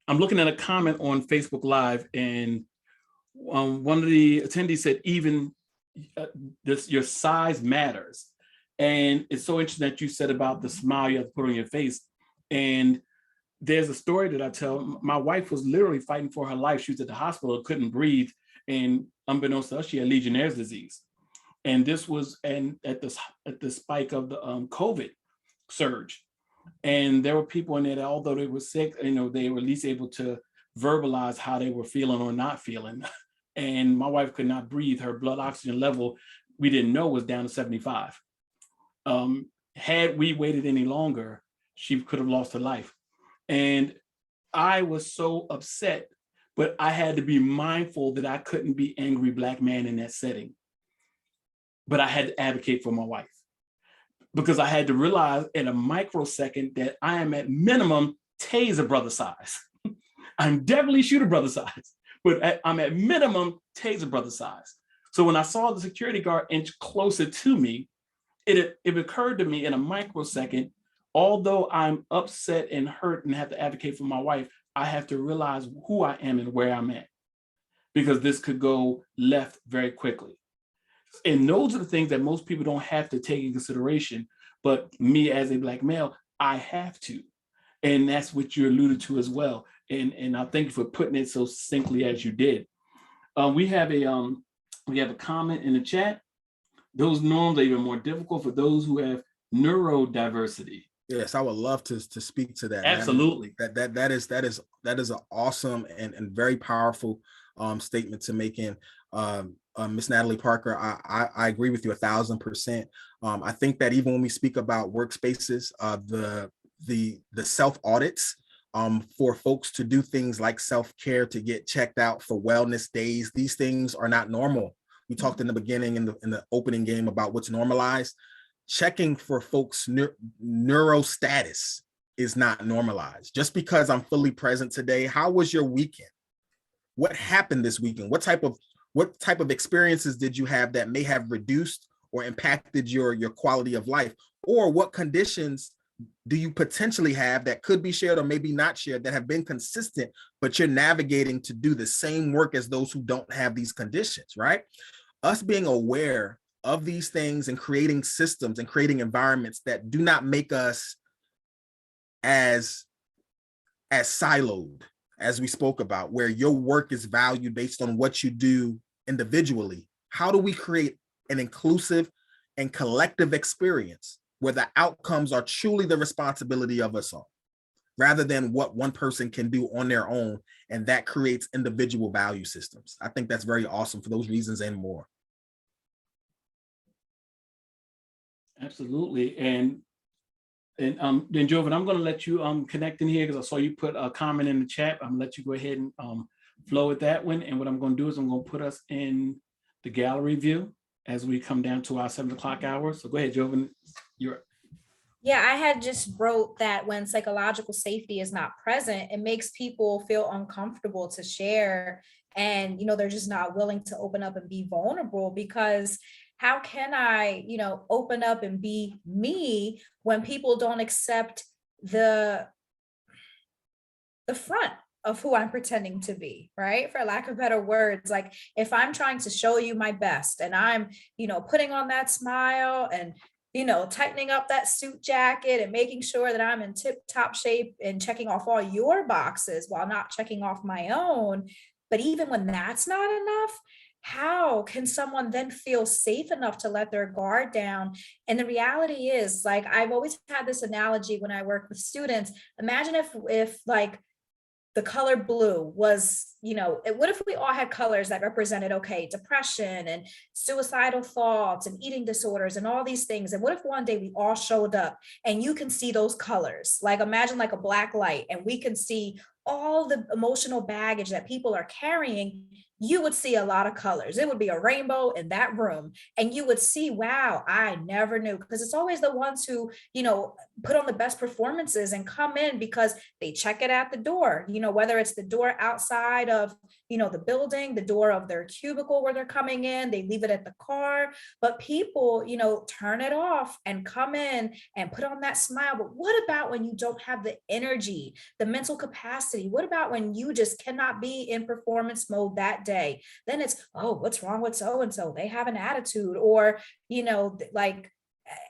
I'm looking at a comment on Facebook Live, and one of the attendees said, even your size matters. And it's so interesting that you said about the smile you have to put on your face. And there's a story that I tell. My wife was literally fighting for her life. She was at the hospital, couldn't breathe. And unbeknownst to us, she had Legionnaire's disease. And this was at the spike of the COVID surge. And there were people in there that, although they were sick, they were at least able to verbalize how they were feeling or not feeling. And my wife could not breathe. Her blood oxygen level, we didn't know, was down to 75. Had we waited any longer, she could have lost her life. And I was so upset, but I had to be mindful that I couldn't be angry Black man in that setting. But I had to advocate for my wife, because I had to realize in a microsecond that I am at minimum taser brother size. I'm definitely shooter brother size, but I'm at minimum taser brother size. So when I saw the security guard inch closer to me, it occurred to me in a microsecond, although I'm upset and hurt and have to advocate for my wife, I have to realize who I am and where I'm at, because this could go left very quickly. And those are the things that most people don't have to take in consideration. But me as a Black male, I have to. And that's what you alluded to as well. And I thank you for putting it so succinctly as you did. We have a comment in the chat. Those norms are even more difficult for those who have neurodiversity. Yes, I would love to speak to that. Absolutely. That is an awesome and very powerful statement to make. In Miss Natalie Parker, I agree with you 1,000%. I think that even when we speak about workspaces, the self audits for folks to do things like self-care, to get checked out for wellness days, these things are not normal. We talked in the beginning in the opening game about what's normalized. Checking for folks' neuro status is not normalized. Just because I'm fully present today, how was your weekend? What happened this weekend? What type of experiences did you have that may have reduced or impacted your quality of life? Or what conditions do you potentially have that could be shared or maybe not shared that have been consistent, but you're navigating to do the same work as those who don't have these conditions, right? Us being aware of these things and creating systems and creating environments that do not make us as siloed as we spoke about, where your work is valued based on what you do individually. How do we create an inclusive and collective experience where the outcomes are truly the responsibility of us all, rather than what one person can do on their own, and that creates individual value systems? I think that's very awesome for those reasons and more. Absolutely. And then Jovan, I'm going to let you connect in here, because I saw you put a comment in the chat. I'm going to let you go ahead and flow with that one. And what I'm going to do is I'm going to put us in the gallery view as we come down to our 7 o'clock hour. So go ahead, Jovan. Yeah, I had just wrote that when psychological safety is not present, it makes people feel uncomfortable to share. And, they're just not willing to open up and be vulnerable, because how can I, open up and be me when people don't accept the front of who I'm pretending to be, right? For lack of better words, like if I'm trying to show you my best and I'm, putting on that smile and, tightening up that suit jacket and making sure that I'm in tip top shape and checking off all your boxes while not checking off my own, But even when that's not enough, how can someone then feel safe enough to let their guard down? And the reality is, like, I've always had this analogy when I work with students. Imagine if like the color blue was, what if we all had colors that represented, okay, depression and suicidal thoughts and eating disorders and all these things. And what if one day we all showed up and you can see those colors? Like, imagine like a black light and we can see all the emotional baggage that people are carrying. You would see a lot of colors. It would be a rainbow in that room. And you would see, wow, I never knew. Because it's always the ones who, put on the best performances and come in because they check it at the door, whether it's the door outside of, the building, the door of their cubicle where they're coming in, they leave it at the car. But people, turn it off and come in and put on that smile. But what about when you don't have the energy, the mental capacity? What about when you just cannot be in performance mode that day? Then it's, oh, what's wrong with so and so? They have an attitude, or like,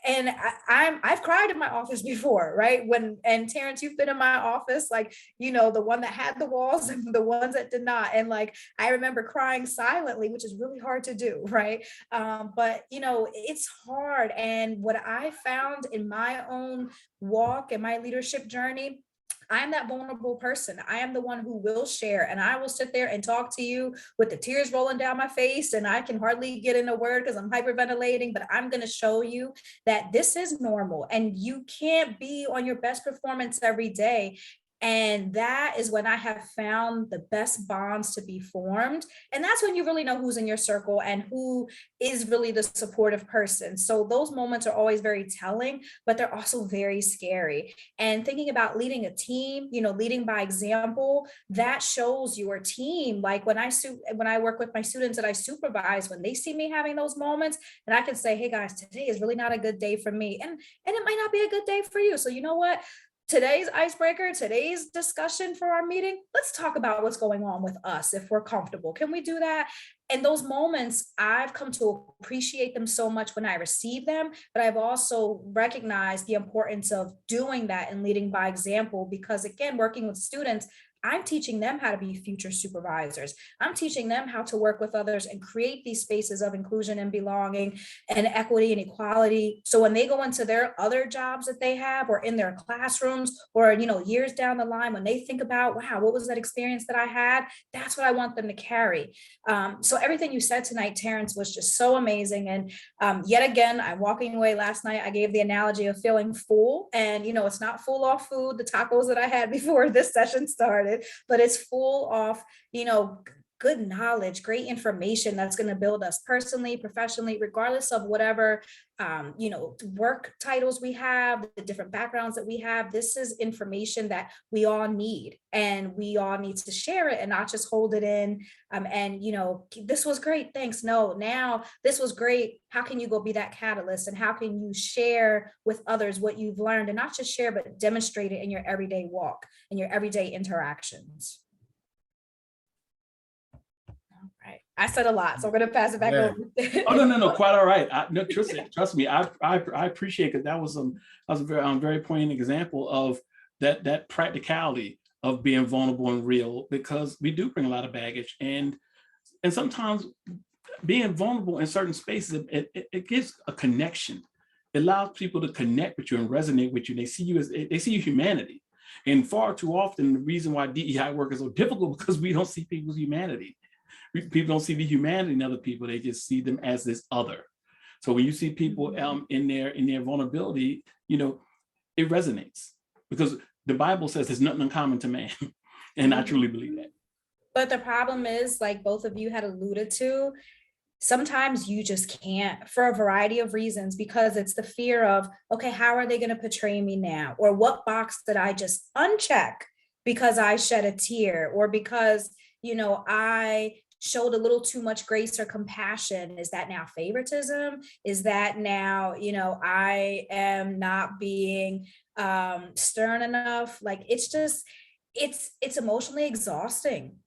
and I've cried in my office before, right? And Terrance, you've been in my office, like, the one that had the walls and the ones that did not. And like, I remember crying silently, which is really hard to do, right? But it's hard. And what I found in my own walk and my leadership journey, I'm that vulnerable person. I am the one who will share, and I will sit there and talk to you with the tears rolling down my face, and I can hardly get in a word because I'm hyperventilating, but I'm going to show you that this is normal and you can't be on your best performance every day. And that is when I have found the best bonds to be formed. And that's when you really know who's in your circle and who is really the supportive person. So those moments are always very telling, but they're also very scary. And thinking about leading a team, leading by example, that shows your team. Like when I work with my students that I supervise, when they see me having those moments, and I can say, hey guys, today is really not a good day for me. And it might not be a good day for you. So you know what? Today's icebreaker, today's discussion for our meeting, let's talk about what's going on with us if we're comfortable. Can we do that? And those moments, I've come to appreciate them so much when I receive them, but I've also recognized the importance of doing that and leading by example, because again, working with students, I'm teaching them how to be future supervisors. I'm teaching them how to work with others and create these spaces of inclusion and belonging and equity and equality. So when they go into their other jobs that they have, or in their classrooms, or years down the line, when they think about, wow, what was that experience that I had? That's what I want them to carry. So everything you said tonight, Terrance, was just so amazing. And yet again, I'm walking away. Last night, I gave the analogy of feeling full, and it's not full off food, the tacos that I had before this session started, but it's full of, good knowledge, great information that's going to build us personally, professionally, regardless of whatever, work titles we have, the different backgrounds that we have. This is information that we all need, and we all need to share it and not just hold it in. This was great, thanks. No, now this was great. How can you go be that catalyst, and how can you share with others what you've learned, and not just share, but demonstrate it in your everyday walk and your everyday interactions. Right. I said a lot, so I'm going to pass it back over. Oh, no, quite all right. No, trust me, I appreciate it, because that was a very poignant example of that practicality of being vulnerable and real, because we do bring a lot of baggage, and sometimes being vulnerable in certain spaces, it gives a connection. It allows people to connect with you and resonate with you. They see your humanity. And far too often, the reason why DEI work is so difficult, because we don't see people's humanity. People don't see the humanity in other people. They just see them as this other. So when you see people in their vulnerability, it resonates, because the Bible says there's nothing uncommon to man. And I truly believe that. But the problem is, like both of you had alluded to, sometimes you just can't, for a variety of reasons, because it's the fear of, okay, how are they going to portray me now? Or what box did I just uncheck because I shed a tear, or because, I showed a little too much grace or compassion? Is that now favoritism? Is that now, I am not being stern enough? Like, it's just, it's emotionally exhausting.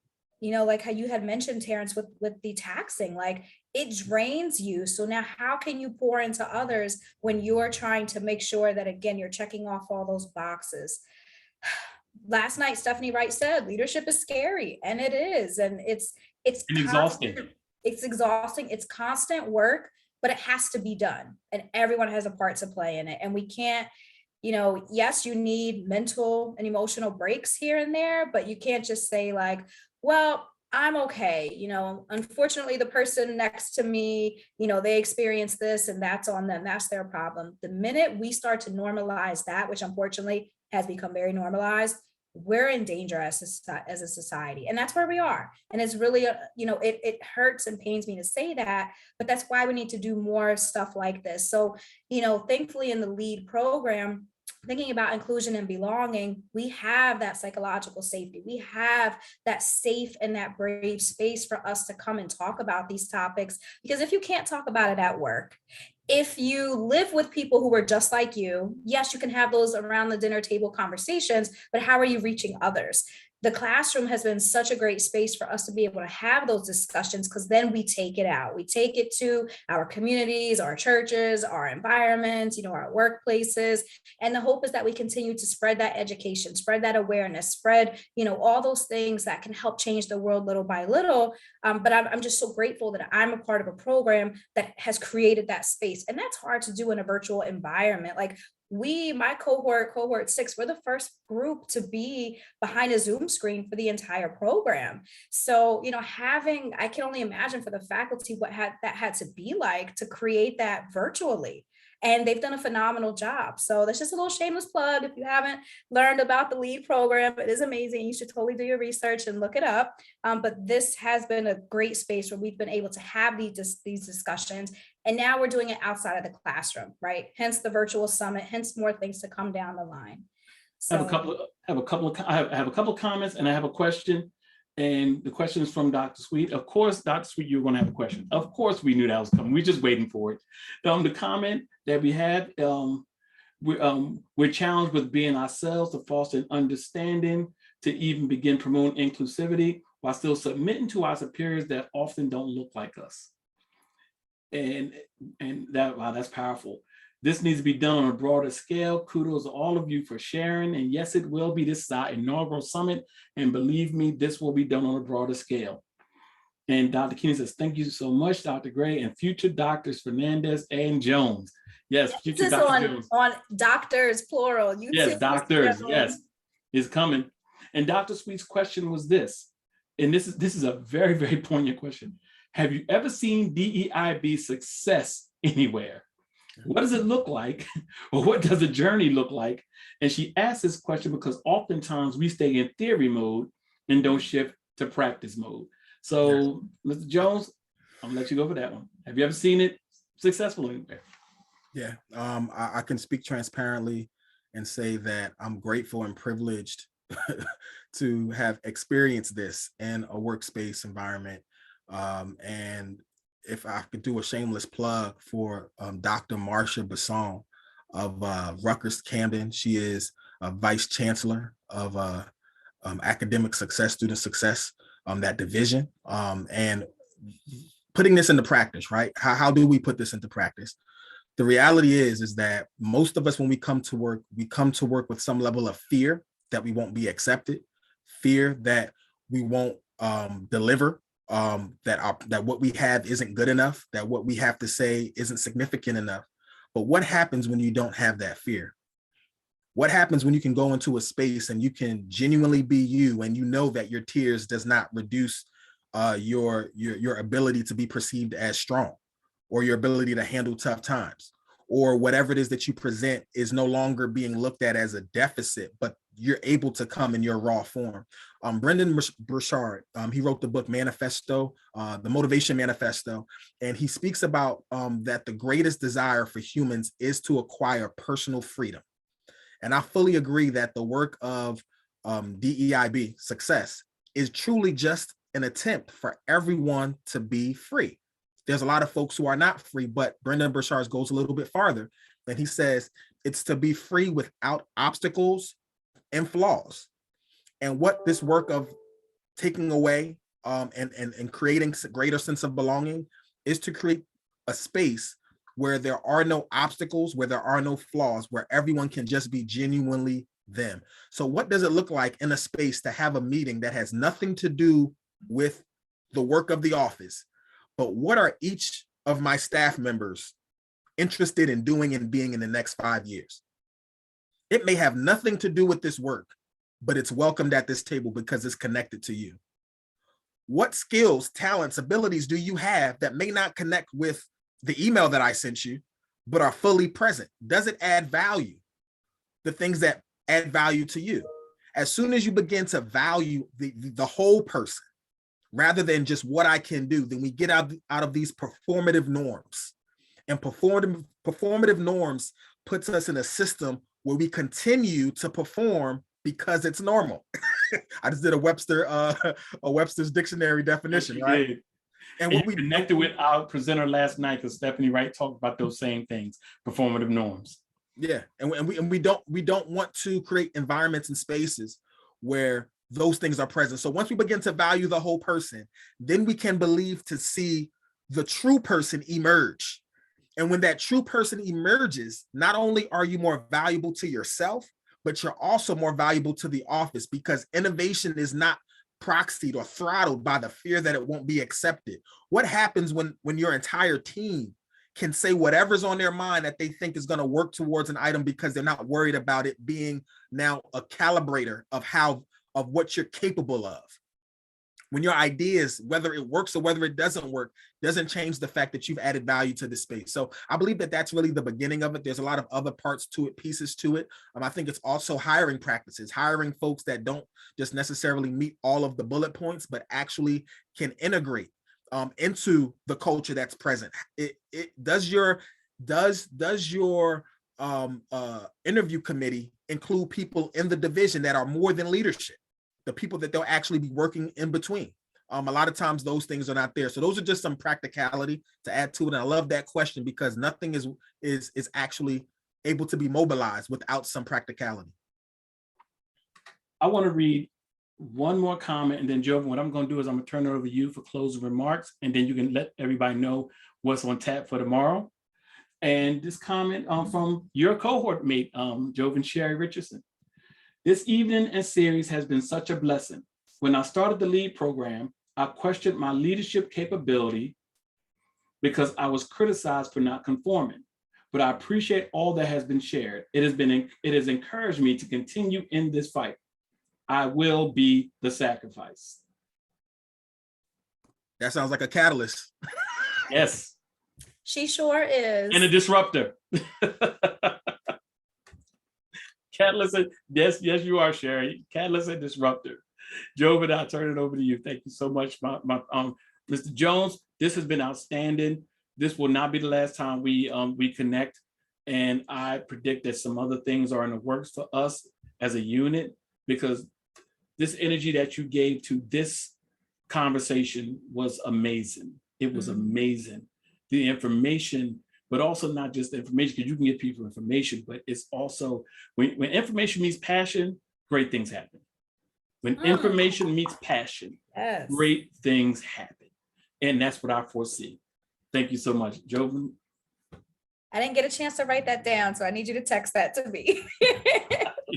Like how you had mentioned, Terrance, with the taxing, like it drains you. So now how can you pour into others when you're trying to make sure that, again, you're checking off all those boxes? last night, Stephanie Wright said, leadership is scary, and it is. And it's And exhausting. It's exhausting. It's constant work, but it has to be done. And everyone has a part to play in it. And we can't, yes, you need mental and emotional breaks here and there, but you can't just say like, well, I'm okay. Unfortunately, the person next to me, they experience this and that's on them. That's their problem. The minute we start to normalize that, which unfortunately has become very normalized, we're in danger as a society. And that's where we are. And it's really, it hurts and pains me to say that, but that's why we need to do more stuff like this. So, thankfully in the LEAD program, thinking about inclusion and belonging, we have that psychological safety. We have that safe and that brave space for us to come and talk about these topics. Because if you can't talk about it at work, if you live with people who are just like you, yes, you can have those around the dinner table conversations, but how are you reaching others? The classroom has been such a great space for us to be able to have those discussions, because then we take it out. We take it to our communities, our churches, our environments, our workplaces. And the hope is that we continue to spread that education, spread that awareness, spread, all those things that can help change the world little by little. But I'm just so grateful that I'm a part of a program that has created that space. And that's hard to do in a virtual environment. Like my cohort 6, we're the first group to be behind a Zoom screen for the entire program. So, I can only imagine for the faculty what that had to be like to create that virtually. And they've done a phenomenal job. So that's just a little shameless plug. If you haven't learned about the LEAD program, it is amazing. You should totally do your research and look it up. But this has been a great space where we've been able to have these discussions. And now we're doing it outside of the classroom, right? Hence the virtual summit, hence more things to come down the line. So I have a couple of comments, and I have a question. And the question is from Dr. Sweet. Of course, Dr. Sweet, you're going to have a question. Of course, we knew that was coming. We're just waiting for it. The comment that we had, we're challenged with being ourselves to foster an understanding, to even begin promoting inclusivity while still submitting to our superiors that often don't look like us. And that, wow, that's powerful. This needs to be done on a broader scale. Kudos to all of you for sharing. And yes, it will be. This is our inaugural summit. And believe me, this will be done on a broader scale. And Dr. Keenan says, thank you so much, Dr. Gray, and future doctors Fernandez and Jones. Yes, future Dr. Jones. On doctors, plural. Yes, doctors, yes, is coming. And Dr. Sweet's question was this, and this is a very, very poignant question. Have you ever seen DEIB success anywhere? What does it look like? Or what does the journey look like? And she asked this question because oftentimes we stay in theory mode and don't shift to practice mode. So, Mr. Jones, I'm gonna let you go for that one. Have you ever seen it successful anywhere? Yeah, I can speak transparently and say that I'm grateful and privileged to have experienced this in a workspace environment. And if I could do a shameless plug for Dr. Marcia Besson of Rutgers Camden. She is a vice chancellor of academic success, student success, that division. And putting this into practice, right? How do we put this into practice? The reality is that most of us, when we come to work with some level of fear that we won't be accepted, fear that we won't deliver, that what we have isn't good enough, that what we have to say isn't significant enough. But what happens when you don't have that fear? What happens when you can go into a space and you can genuinely be you, and you know that your tears does not reduce your ability to be perceived as strong, or your ability to handle tough times, or whatever it is that you present is no longer being looked at as a deficit, but you're able to come in your raw form. Brendan Burchard, he wrote the book Manifesto, the Motivation Manifesto, and he speaks about that the greatest desire for humans is to acquire personal freedom. And I fully agree that the work of DEIB, success, is truly just an attempt for everyone to be free. There's a lot of folks who are not free, but Brendan Burchard goes a little bit farther, and he says it's to be free without obstacles and flaws. And what this work of taking away and creating a greater sense of belonging is to create a space where there are no obstacles, where there are no flaws, where everyone can just be genuinely them. So what does it look like in a space to have a meeting that has nothing to do with the work of the office, but what are each of my staff members interested in doing and being in the next 5 years? It may have nothing to do with this work, but it's welcomed at this table because it's connected to you. What skills, talents, abilities do you have that may not connect with the email that I sent you, but are fully present? Does it add value? The things that add value to you. As soon as you begin to value the whole person, rather than just what I can do, then we get out of these performative norms. And performative norms puts us in a system where we continue to perform because it's normal. I just did a Webster's dictionary definition, Yes, right? did. And And what you we connected with our presenter last night, because Stephanie Wright talked about those same things, performative norms. Yeah, and we don't want to create environments and spaces where those things are present. So once we begin to value the whole person, then we can believe to see the true person emerge. And when that true person emerges, not only are you more valuable to yourself, but you're also more valuable to the office, because innovation is not proxied or throttled by the fear that it won't be accepted. What happens when your entire team can say whatever's on their mind that they think is going to work towards an item because they're not worried about it being now a calibrator of what you're capable of? When your ideas, whether it works or whether it doesn't work, doesn't change the fact that you've added value to the space. So I believe that that's really the beginning of it. There's a lot of other parts to it, pieces to it. I think it's also hiring practices, hiring folks that don't just necessarily meet all of the bullet points, but actually can integrate into the culture that's present. Does your interview committee include people in the division that are more than leadership, the people that they'll actually be working in between? A lot of times those things are not there. So those are just some practicality to add to it. And I love that question, because nothing is actually able to be mobilized without some practicality. I want to read one more comment, and then Jovan, what I'm going to do is I'm going to turn it over to you for closing remarks, and then you can let everybody know what's on tap for tomorrow. And this comment from your cohort mate, Jovan Sherry Richardson. This evening and series has been such a blessing. When I started the LEAD program, I questioned my leadership capability because I was criticized for not conforming. But I appreciate all that has been shared. It has encouraged me to continue in this fight. I will be the sacrifice. That sounds like a catalyst. Yes. She sure is. And a disruptor. Catalyst, yes, you are, Sherry. Catalyst and disruptor. Jovan, I'll turn it over to you. Thank you so much, Mr. Jones. This has been outstanding. This will not be the last time we connect, and I predict that some other things are in the works for us as a unit, because this energy that you gave to this conversation was amazing. It was amazing. The information, but also not just the information, because you can give people information, but it's also when information meets passion, great things happen. When information meets passion, Yes. great things happen. And that's what I foresee. Thank you so much, Jovan. I didn't get a chance to write that down, so I need you to text that to me.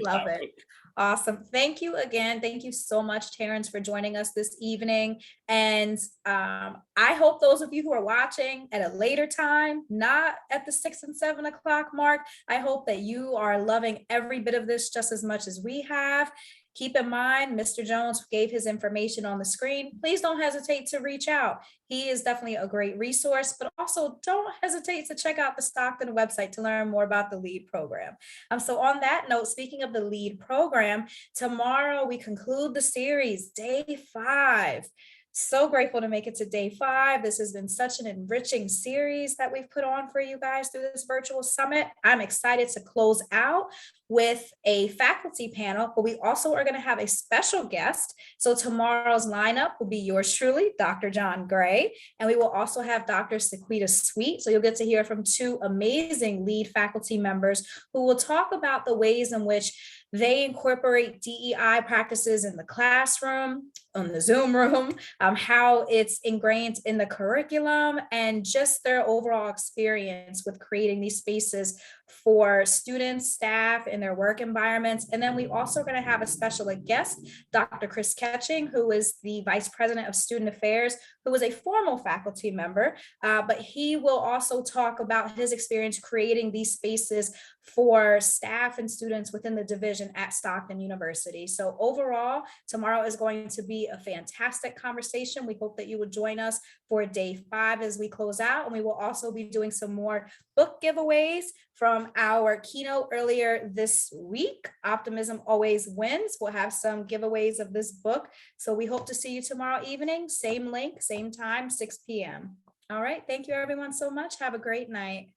Love it. Awesome. Thank you again. Thank you so much, Terrance, for joining us this evening. And I hope those of you who are watching at a later time, not at the 6 and 7 o'clock mark, I hope that you are loving every bit of this just as much as we have. Keep in mind, Mr. Jones gave his information on the screen. Please don't hesitate to reach out. He is definitely a great resource, but also don't hesitate to check out the Stockton website to learn more about the LEAD program. So on that note, speaking of the LEAD program, tomorrow we conclude the series, day 5. So grateful to make it to day 5. This has been such an enriching series that we've put on for you guys through this virtual summit. I'm excited to close out with a faculty panel, but we also are going to have a special guest. So tomorrow's lineup will be yours truly, Dr. John Gray, and we will also have Dr. Sequita Sweet. So you'll get to hear from 2 amazing LEAD faculty members who will talk about the ways in which they incorporate DEI practices in the classroom, on the Zoom room, how it's ingrained in the curriculum, and just their overall experience with creating these spaces for students, staff, and their work environments. And then we also going to have a special guest, Dr. Chris Ketching, who is the Vice President of Student Affairs, who is a formal faculty member, but he will also talk about his experience creating these spaces for staff and students within the division at Stockton University. So overall, tomorrow is going to be a fantastic conversation. We hope that you would join us for day 5 as we close out. And we will also be doing some more book giveaways from our keynote earlier this week. Optimism Always Wins. We'll have some giveaways of this book. So we hope to see you tomorrow evening. Same link, same time, 6 p.m. All right. Thank you everyone so much. Have a great night.